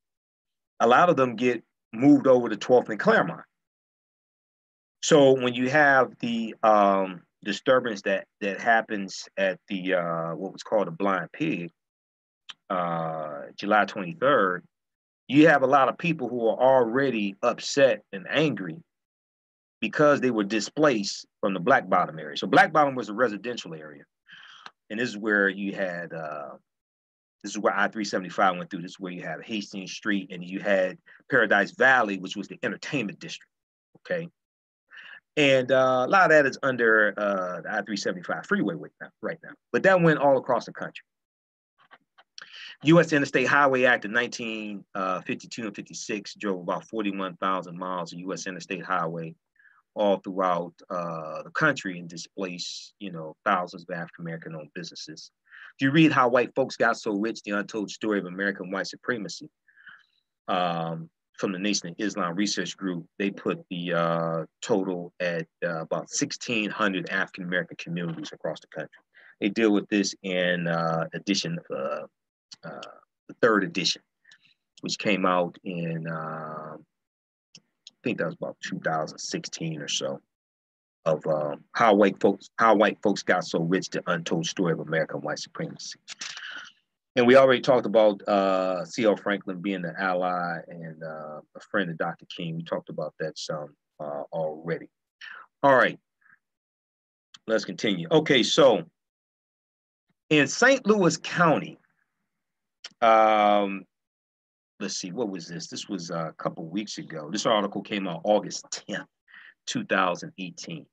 A lot of them get moved over to 12th and Claremont. So when you have the disturbance that happens at the what was called a Blind Pig, July 23rd, you have a lot of people who are already upset and angry because they were displaced from the Black Bottom area. So Black Bottom was a residential area. And this is where you had, this is where I-375 went through. This is where you had Hastings Street and you had Paradise Valley, which was the entertainment district, okay? And a lot of that is under the I-375 freeway right now. But that went all across the country. U.S. Interstate Highway Act of 1952 and 56 drove about 41,000 miles of U.S. Interstate Highway all throughout the country and displaced, thousands of African-American owned businesses. If you read How White Folks Got So Rich, The Untold Story of American White Supremacy, from the Nation of Islam Research Group, they put the total at about 1,600 African-American communities across the country. They deal with this in the third edition, which came out in, I think that was about 2016 or so, of how white folks got so rich, the untold story of American white supremacy. And we already talked about C.L. Franklin being an ally and a friend of Dr. King. We talked about that some already. All right, let's continue. Okay, so in St. Louis County, let's see, what was this? This was a couple of weeks ago. This article came out August 10th, 2018.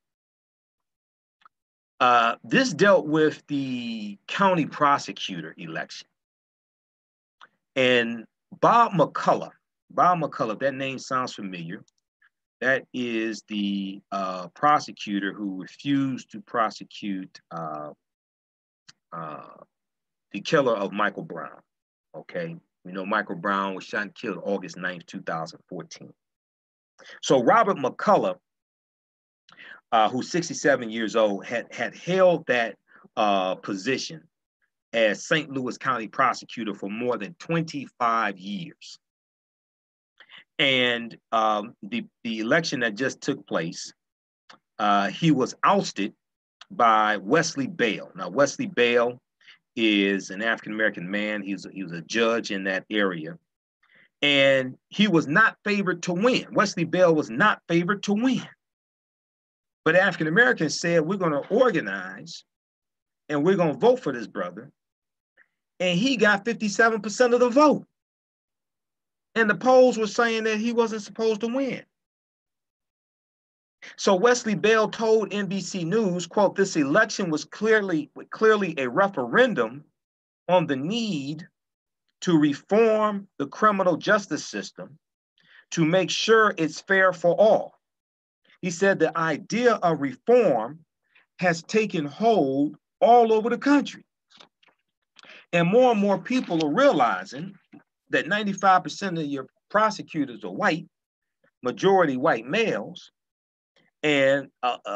This dealt with the county prosecutor election. And Bob McCullough Bob McCullough, that name sounds familiar. That is the prosecutor who refused to prosecute the killer of Michael Brown. Okay, we know Michael Brown was shot and killed August 9th, 2014. So Robert McCullough, who's 67 years old, had held that position as St. Louis County prosecutor for more than 25 years. And the election that just took place, he was ousted by Wesley Bell. Now, Wesley Bell is an African-American man. He was a judge in that area. And he was not favored to win. Wesley Bell was not favored to win. But African-Americans said, we're going to organize and we're going to vote for this brother. And he got 57% of the vote. And the polls were saying that he wasn't supposed to win. So Wesley Bell told NBC News, quote, this election was clearly a referendum on the need to reform the criminal justice system to make sure it's fair for all. He said the idea of reform has taken hold all over the country. And more people are realizing that 95% of your prosecutors are white, majority white males, and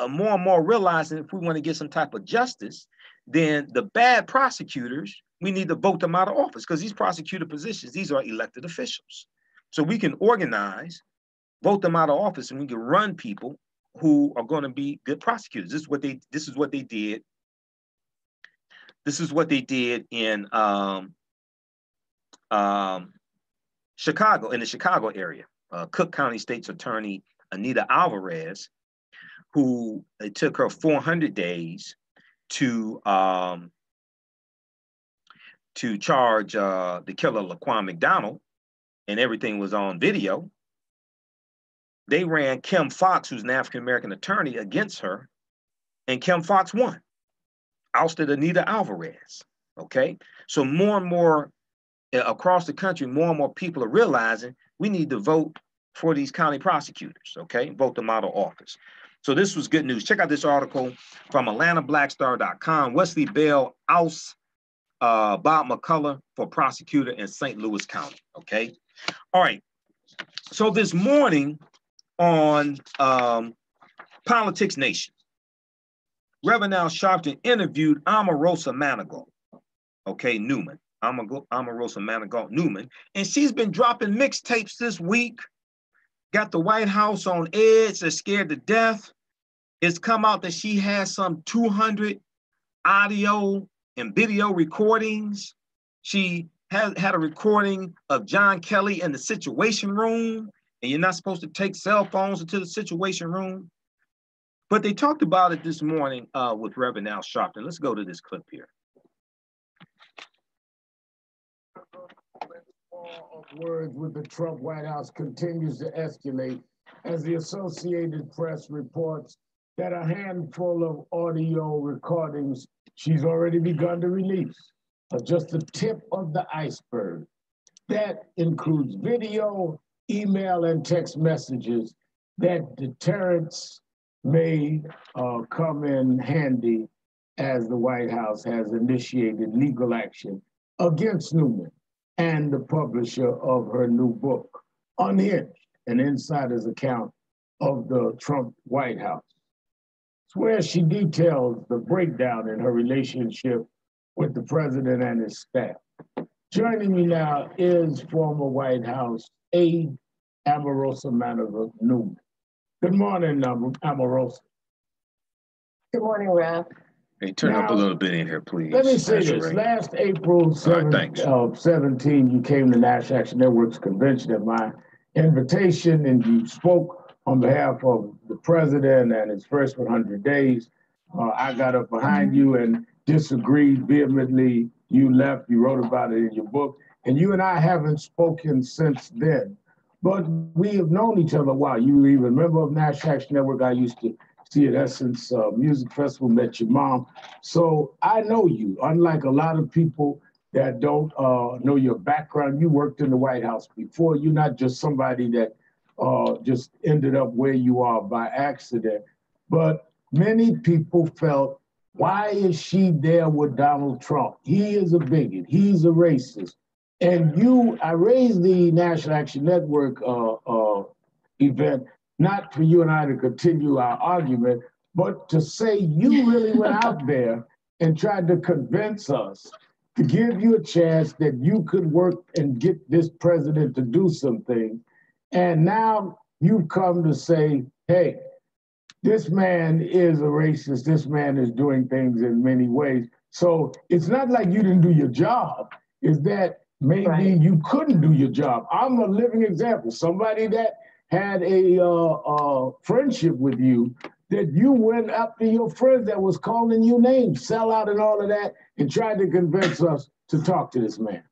more and more realizing if we want to get some type of justice, then the bad prosecutors, we need to vote them out of office, because these prosecutor positions, these are elected officials. So we can organize, vote them out of office, and we can run people who are going to be good prosecutors. This is what they did. This is what they did in Chicago, in the Chicago area. Cook County State's Attorney Anita Alvarez, who it took her 400 days to charge the killer Laquan McDonald, and everything was on video. They ran Kim Foxx, who's an African-American attorney, against her, and Kim Foxx won, ousted Anita Alvarez, okay? So more and more across the country, more and more people are realizing we need to vote for these county prosecutors, okay? Vote them out of office. So this was good news. Check out this article from AtlantaBlackStar.com. Wesley Bell ousts Bob McCullough for prosecutor in St. Louis County, okay? All right, so this morning on Politics Nation, Reverend Al Sharpton interviewed Omarosa Manigault, okay, Newman, Omarosa Manigault Newman, and she's been dropping mixtapes this week, got the White House on edge, they're scared to death. It's come out that she has some 200 audio and video recordings. She had a recording of John Kelly in the Situation Room, and you're not supposed to take cell phones into the Situation Room. But they talked about it this morning with Reverend Al Sharpton. Let's go to this clip here. Of words with the Trump White House continues to escalate as the Associated Press reports that a handful of audio recordings she's already begun to release are just the tip of the iceberg. That includes video, email, and text messages that deterrence may come in handy as the White House has initiated legal action against Newman and the publisher of her new book, Unhinged, an insider's account of the Trump White House. It's where she details the breakdown in her relationship with the president and his staff. Joining me now is former White House aide Omarosa Manigault Newman. Good morning, Omarosa. Good morning, Rev. Hey, turn up a little bit in here, please. Let me say this. Last April 17, you came to National Action Network's convention at my invitation, and you spoke on behalf of the president and his first 100 days. I got up behind you and disagreed vehemently. You left, you wrote about it in your book, and you and I haven't spoken since then. But we have known each other a while. You were even a member of National Action Network. I used to see at Essence Music Festival, met your mom. So I know you, unlike a lot of people that don't know your background. You worked in the White House before. You're not just somebody that just ended up where you are by accident. But many people felt, why is she there with Donald Trump? He is a bigot. He's a racist. And I raised the National Action Network event, not for you and I to continue our argument, but to say you really went out there and tried to convince us to give you a chance that you could work and get this president to do something. And now you've come to say, hey, this man is a racist. This man is doing things in many ways. So it's not like you didn't do your job. It's that maybe you couldn't do your job. I'm a living example. Somebody that had a friendship with you, that you went after your friend that was calling you names, sell out and all of that, and tried to convince us to talk to this man.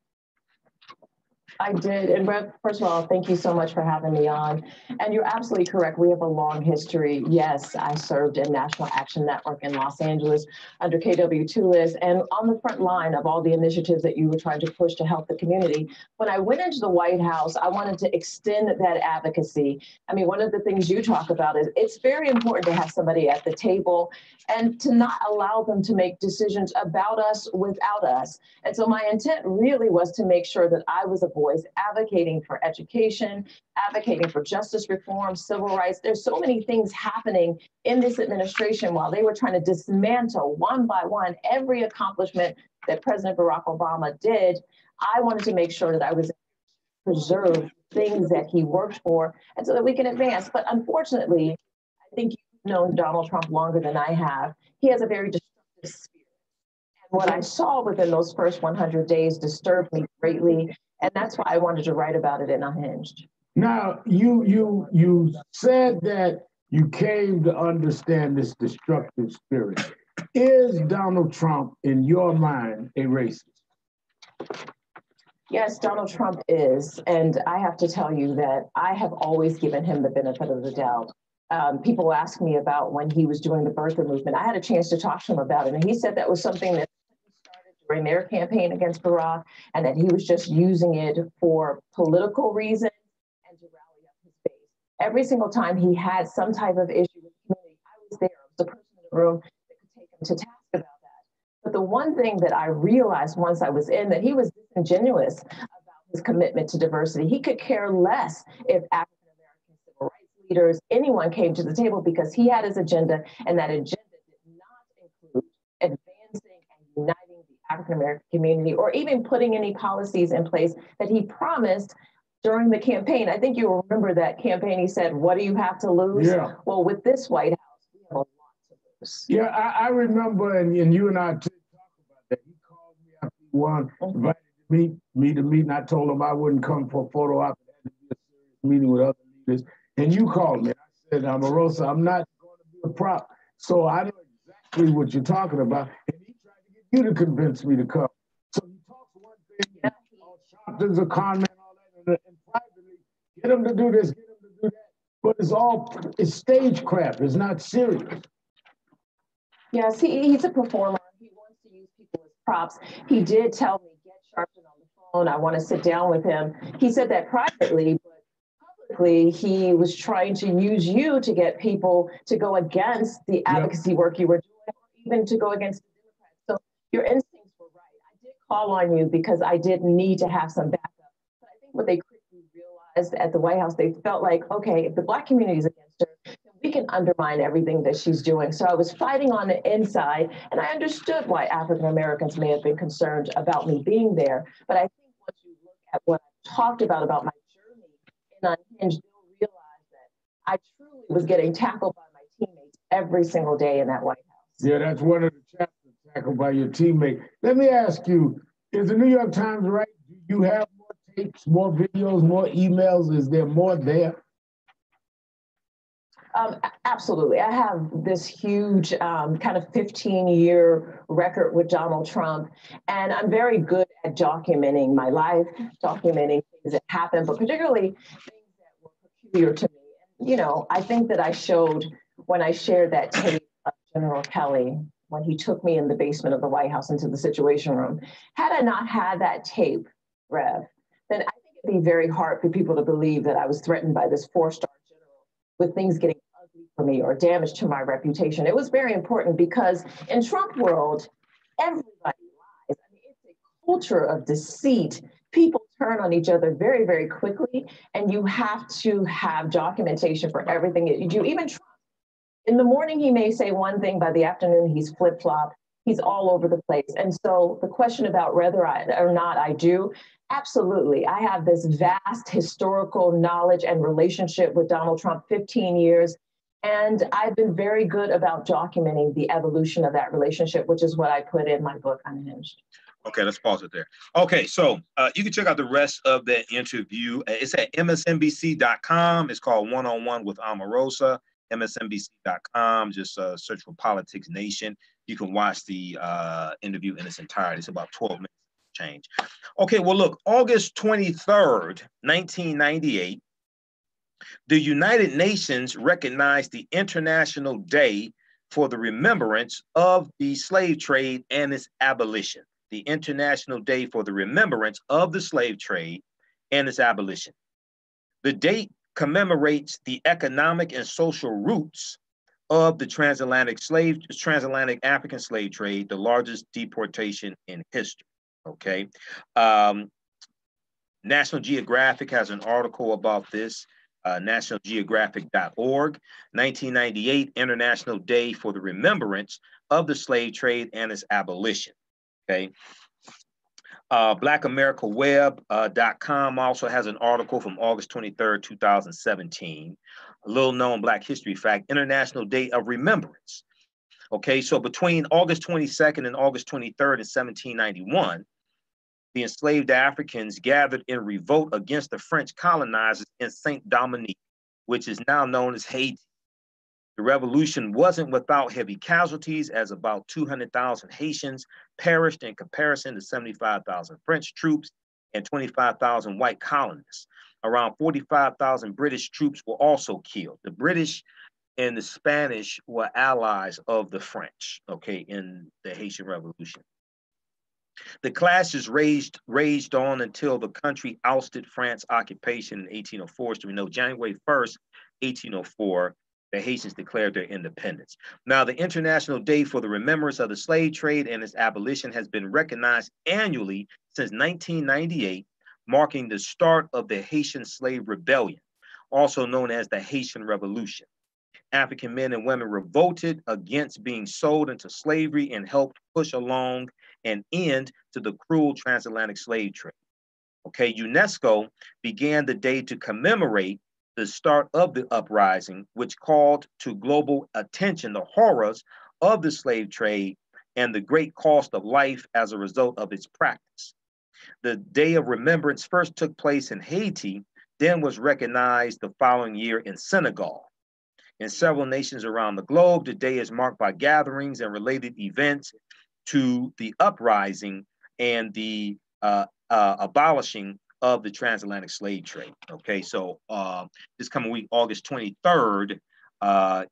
I did. And Rev, first of all, thank you so much for having me on. And you're absolutely correct. We have a long history. Yes, I served in National Action Network in Los Angeles under KW2 list and on the front line of all the initiatives that you were trying to push to help the community. When I went into the White House, I wanted to extend that advocacy. I mean, one of the things you talk about is it's very important to have somebody at the table and to not allow them to make decisions about us without us. And so my intent really was to make sure that I was a voice advocating for education, advocating for justice reform, civil rights. There's so many things happening in this administration while they were trying to dismantle one by one every accomplishment that President Barack Obama did. I wanted to make sure that I was preserve things that he worked for and so that we can advance. But unfortunately, I think you've known Donald Trump longer than I have. He has a very destructive spirit. And what I saw within those first 100 days disturbed me greatly. And that's why I wanted to write about it in Unhinged. Now, you said that you came to understand this destructive spirit. Is Donald Trump, in your mind, a racist? Yes, Donald Trump is. And I have to tell you that I have always given him the benefit of the doubt. People ask me about when he was doing the birther movement. I had a chance to talk to him about it. And he said that was something that during their campaign against Barack, and that he was just using it for political reasons and to rally up his base. Every single time he had some type of issue with the community, I was there. I was the person in the room that could take him to task about that. But the one thing that I realized once I was in, that he was disingenuous about his commitment to diversity. He could care less if African-American civil rights leaders, anyone came to the table, because he had his agenda, and that agenda did not include advancing and uniting African-American community, or even putting any policies in place that he promised during the campaign. I think you'll remember that campaign. He said, what do you have to lose? Yeah. Well, with this White House, we have a lot to lose. Yeah, I remember, and you and I did talk about that. He called me after he won, invited me to meet, and I told him I wouldn't come for a photo op. It had to be a serious meeting with other leaders. And you called me. I said, Omarosa, I'm not going to be a prop. So I know exactly what you're talking about. And he tried to get you to convince me to come. So he talks one thing, and Sharpton's a con man, all that, and privately, get him to do this, get him to do that. But it's stagecraft. It's not serious. Yes, he's a performer. He wants to use people as props. He did tell me, get Sharpton on the phone. I want to sit down with him. He said that privately, but publicly, he was trying to use you to get people to go against the advocacy work you were doing, or even to go against the Democrats. So your instincts were right. I did call on you because I did need to have some backup. But I think what they quickly realized at the White House, they felt like, okay, if the Black community is against her, then we can undermine everything that she's doing. So I was fighting on the inside, and I understood why African Americans may have been concerned about me being there. But I think once you look at what I talked about my journey in Unhinged, you'll realize that I truly was getting tackled by my teammates every single day in that White House. Yeah, that's one of the chapters, tackled by your teammate. Let me ask you, is the New York Times right? Do you have more tapes, more videos, more emails? Is there more there? Absolutely. I have this huge kind of 15-year record with Donald Trump, and I'm very good at documenting my life, documenting things that happened, but particularly things that were peculiar to me. And, I think that I showed when I shared that tape of General Kelly when he took me in the basement of the White House into the Situation Room. Had I not had that tape, Rev, then I think it'd be very hard for people to believe that I was threatened by this 4-star general with things getting ugly for me or damage to my reputation. It was very important because in Trump world, everybody lies. I mean, it's a culture of deceit. People turn on each other very, very quickly, and you have to have documentation for everything that you do. Even Trump, in the morning, he may say one thing, by the afternoon, he's flip-flop. He's all over the place. And so the question about whether or not I do, absolutely. I have this vast historical knowledge and relationship with Donald Trump, 15 years. And I've been very good about documenting the evolution of that relationship, which is what I put in my book, Unhinged. Okay, let's pause it there. Okay, so you can check out the rest of the interview. It's at msnbc.com. It's called One-on-One with Omarosa. msnbc.com. Just search for Politics Nation. You can watch the interview in its entirety. It's about 12 minutes change. Okay, well, look, August 23rd, 1998, the United Nations recognized the International Day for the Remembrance of the Slave Trade and its Abolition. The International Day for the Remembrance of the Slave Trade and its Abolition. The date commemorates the economic and social roots of the transatlantic African slave trade, the largest deportation in history. Okay. National Geographic has an article about this, nationalgeographic.org. 1998 International Day for the Remembrance of the Slave Trade and its Abolition. Okay. BlackAmericaWeb.com also has an article from August 23rd, 2017. A little known Black history fact, International Day of Remembrance. Okay, so between August 22nd and August 23rd in 1791, the enslaved Africans gathered in revolt against the French colonizers in Saint Dominique, which is now known as Haiti. The revolution wasn't without heavy casualties, as about 200,000 Haitians perished in comparison to 75,000 French troops and 25,000 white colonists. Around 45,000 British troops were also killed. The British and the Spanish were allies of the French, okay, in the Haitian Revolution. The clashes raged on until the country ousted France's occupation in 1804. So we know January 1st, 1804, the Haitians declared their independence. Now, the International Day for the Remembrance of the Slave Trade and its Abolition has been recognized annually since 1998, marking the start of the Haitian Slave Rebellion, also known as the Haitian Revolution. African men and women revolted against being sold into slavery and helped push along an end to the cruel transatlantic slave trade. Okay, UNESCO began the day to commemorate the start of the uprising, which called to global attention the horrors of the slave trade and the great cost of life as a result of its practice. The Day of Remembrance first took place in Haiti, then was recognized the following year in Senegal. In several nations around the globe, the day is marked by gatherings and related events to the uprising and the abolishing of the transatlantic slave trade. Okay, so this coming week, August 23rd,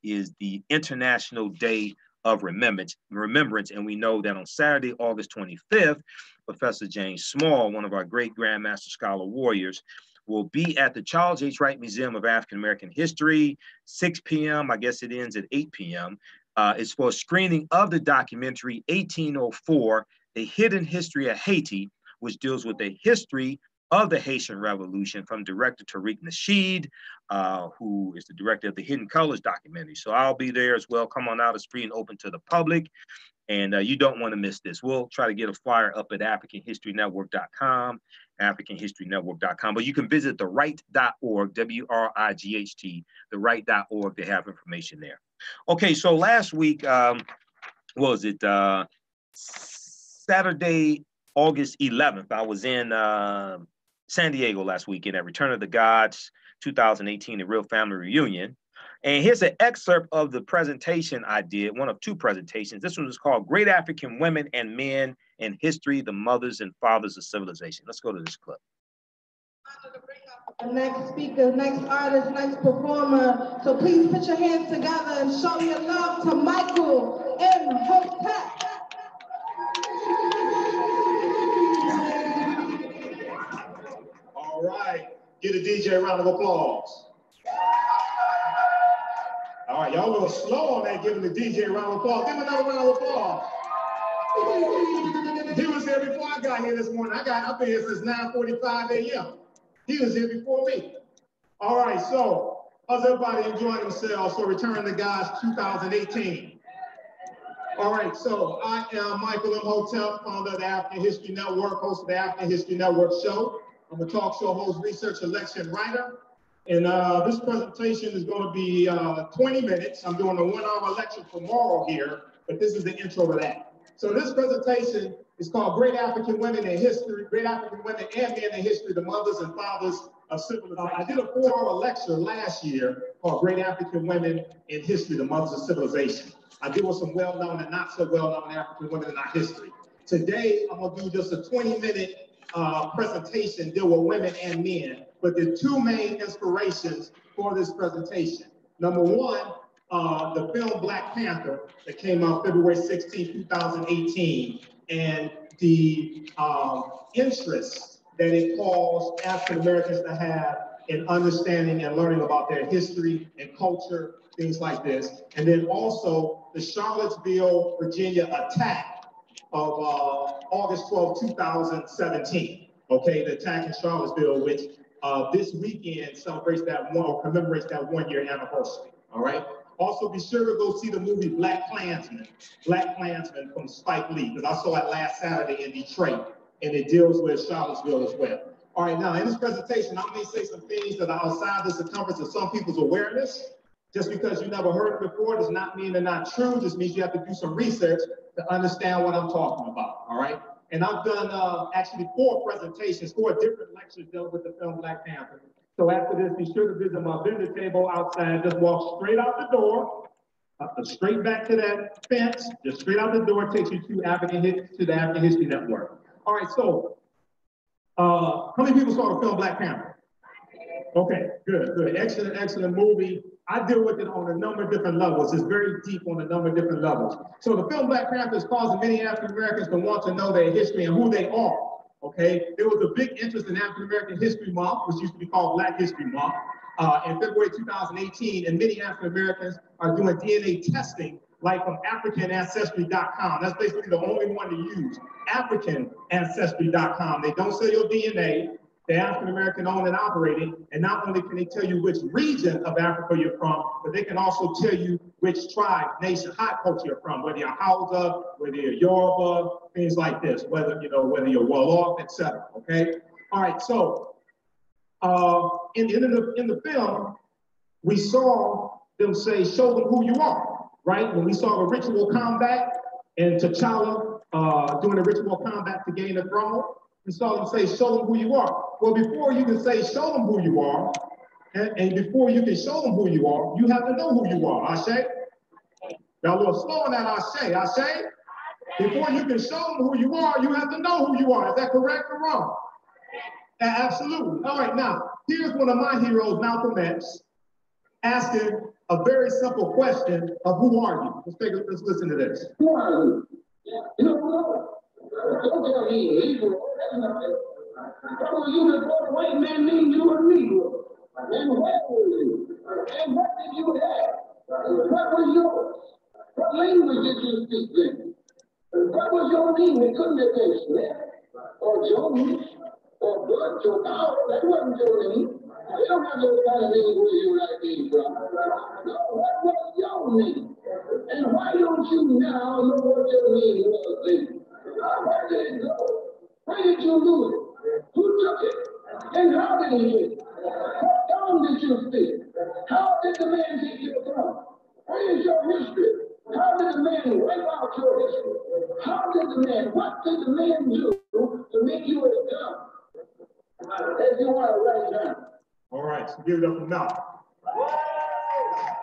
is the International Day of Remembrance, and we know that on Saturday, August 25th, Professor James Small, one of our great Grandmaster Scholar Warriors, will be at the Charles H. Wright Museum of African American History, 6 p.m. I guess it ends at 8 p.m. It's for a screening of the documentary 1804, The Hidden History of Haiti, which deals with the history of the Haitian Revolution from director Tariq Nasheed, who is the director of the Hidden Colors documentary. So I'll be there as well. Come on out, it's free and open to the public. And you don't want to miss this. We'll try to get a flyer up at AfricanHistoryNetwork.com, AfricanHistoryNetwork.com. But you can visit theright.org, W-R-I-G-H-T, theright.org to have information there. Okay, so last week, what was it? Saturday, August 11th, I was in San Diego last weekend at Return of the Gods 2018, the Real Family Reunion. And here's an excerpt of the presentation I did, one of two presentations. This one was called Great African Women and Men in History, the Mothers and Fathers of Civilization. Let's go to this clip. The next speaker, next artist, next performer. So please put your hands together and show your love to Michael Imhotep. DJ a round of applause. All right, y'all a little slow on that, giving the DJ a round of applause. Give him another round of applause. He was here before I got here this morning. I've been here since 9:45 a.m. He was here before me. All right, so how's everybody enjoying themselves for Return to God's 2018? All right, so I am Michael Imhotep, founder of the African History Network, host of the African History Network show. I'm a talk show host, researcher, lecturer, and writer. And this presentation is going to be 20 minutes. I'm doing a 1-hour lecture tomorrow here, but this is the intro to that. So this presentation is called Great African Women in History, Great African Women and Men in History, the Mothers and Fathers of Civilization. I did a 4-hour lecture last year called Great African Women in History, the Mothers of Civilization. I deal with some well-known and not so well-known African women in our history. Today, I'm gonna do just a 20-minute presentation, deal with women and men, but there are two main inspirations for this presentation. Number one, the film Black Panther that came out February 16, 2018, and the interest that it caused African Americans to have in understanding and learning about their history and culture, things like this. And then also the Charlottesville, Virginia attack of August 12, 2017. Okay, the attack in Charlottesville, which this weekend celebrates that one, or commemorates that 1-year anniversary. All right. Also, be sure to go see the movie Black Klansman from Spike Lee, because I saw it last Saturday in Detroit, and it deals with Charlottesville as well. All right, now in this presentation, I may say some things that are outside the circumference of some people's awareness. Just because you never heard it before does not mean they're not true, just means you have to do some research to understand what I'm talking about, all right? And I've done actually 4 presentations, 4 different lectures dealing with the film Black Panther. So after this, be sure to visit my vendor table outside. Just walk straight out the door, straight back to that fence, just straight out the door, takes you to the African History Network. All right, so how many people saw the film Black Panther? Okay, good. Excellent movie. I deal with it on a number of different levels. It's very deep on a number of different levels. So the film Black Panther is causing many African Americans to want to know their history and who they are. Okay, there was a big interest in African American History Month, which used to be called Black History Month, in February 2018, and many African Americans are doing DNA testing, like from AfricanAncestry.com. That's basically the only one to use, AfricanAncestry.com. They don't sell your DNA. They're African American owned and operated, and not only can they tell you which region of Africa you're from, but they can also tell you which tribe, nation, hot culture you're from, whether you're Hausa, whether you're Yoruba, things like this, whether you're well off, etc. Okay. All right. So in the film, we saw them say, "Show them who you are." Right. When we saw the ritual combat and T'Challa doing the ritual combat to gain the throne. We saw them say, "Show them who you are." Well, before you can say, "Show them who you are," and before you can show them who you are, you have to know who you are. Ashe? Now, a little slow on that, Ashe. Ashe? Before you can show them who you are, you have to know who you are. Is that correct or wrong? Absolutely. All right, now, here's one of my heroes, Malcolm X, asking a very simple question of who are you? Let's listen to this. Who are you? You don't know. Don't tell me Negro. That's nothing. How you before the white man named you a Negro? And where were you? And what did you have? What was yours? What language did you speak then? What was your name? It couldn't have been Smith or Jones or Butch or Powell. That wasn't your name. You don't have those kind of names where you like came from. No, what was your name? And why don't you now know what your name was then? Where did it go? Where did you lose it? Who took it? And how did he get it? What tongue did you speak? How did the man take your tongue? Where is your history? How did the man wipe out your history? How did the man, what did the man do to make you a dumb? If you want to write it down. All right, so give it up for Malcolm.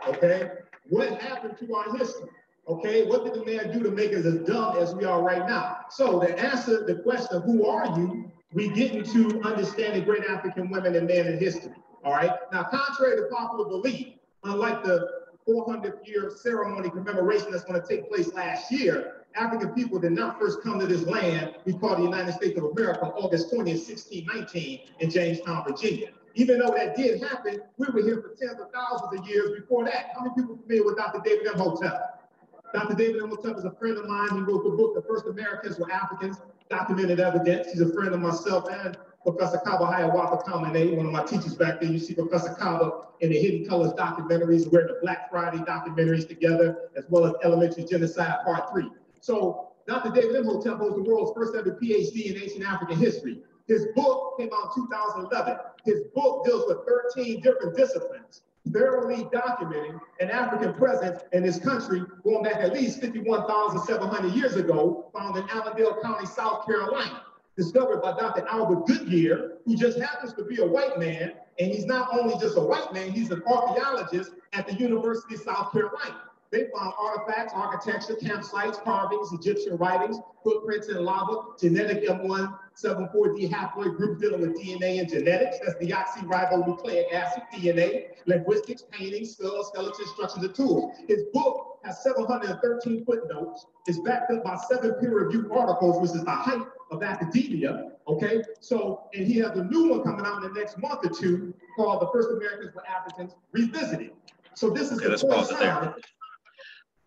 Okay, what happened to our history? Okay, what did the man do to make us as dumb as we are right now? So to answer the question, who are you? We get into understanding great African women and men in history. All right. Now, contrary to popular belief, unlike the 400th year ceremony commemoration that's going to take place last year, African people did not first come to this land we call the United States of America on August 20th, 1619 in Jamestown, Virginia. Even though that did happen, we were here for tens of thousands of years before that. How many people are familiar with Dr. David Imhotep? Dr. David Imhotep is a friend of mine. He wrote the book, The First Americans Were Africans, Documented Evidence. He's a friend of myself and Professor Kaba Hiawatha Kamene, one of my teachers back there. You see Professor Kaba in the Hidden Colors documentaries. We're in the Black Friday documentaries together, as well as Elementary Genocide Part 3. So Dr. David Imhotep holds the world's first ever PhD in ancient African history. His book came out in 2011. His book deals with 13 different disciplines, thoroughly documenting an African presence in this country going back at least 51,700 years ago, found in Allendale County, South Carolina, discovered by Dr. Albert Goodyear, who just happens to be a white man, and he's not only just a white man, he's an archaeologist at the University of South Carolina. They found artifacts, architecture, campsites, carvings, Egyptian writings, footprints in lava, genetic M174D haploid group dealing with DNA and genetics. That's deoxyribonucleic acid, DNA, linguistics, paintings, skulls, skeletons, structures, and tools. His book has 713 footnotes. It's backed up by 7 peer-reviewed articles, which is the height of academia, okay? So, and he has a new one coming out in the next month or two called The First Americans Were Africans Revisited. So this is let's pause it there.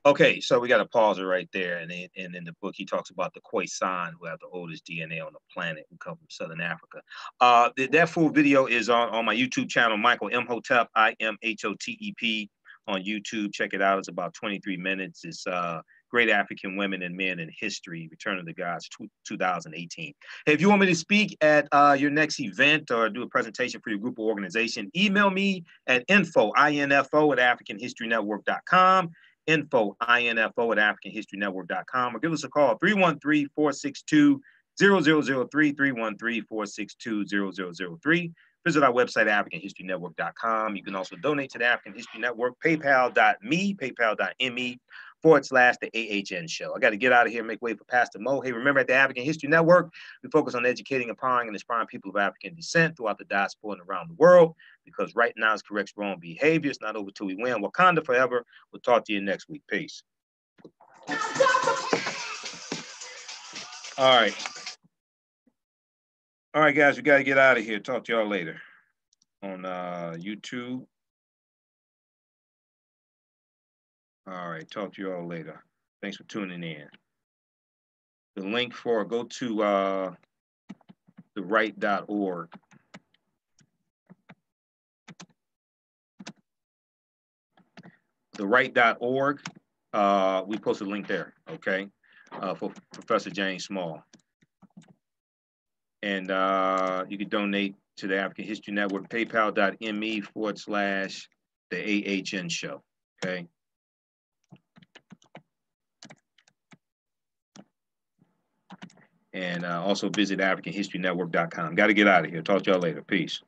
Okay, so we got to pause it right there. And in the book, he talks about the Khoisan, who have the oldest DNA on the planet, who come from Southern Africa. That full video is on my YouTube channel, Michael Imhotep, IMHOTEP on YouTube. Check it out. It's about 23 minutes. It's Great African Women and Men in History, Return of the Gods, 2018. Hey, if you want me to speak at your next event or do a presentation for your group or organization, email me at info, INFO at AfricanHistoryNetwork.com. info@info AfricanHistoryNetwork.com, or give us a call, 313-462-0003, 313-462-0003. Visit our website, AfricanHistoryNetwork.com. You can also donate to the African History Network, paypal.me/the AHN Show. I got to get out of here and make way for Pastor Mo. Hey, remember at the African History Network, we focus on educating, empowering, and inspiring people of African descent throughout the diaspora and around the world, because right now is correct wrong behavior. It's not over till we win. Wakanda forever. We'll talk to you next week. Peace. All right. All right, guys, we got to get out of here. Talk to y'all later on YouTube. All right, talk to you all later. Thanks for tuning in. The link for, go to theright.org. Theright.org, we posted a link there, okay, for Professor James Small. And you can donate to the African History Network, paypal.me/the AHN Show, okay? And also visit AfricanHistoryNetwork.com. Got to get out of here. Talk to y'all later. Peace.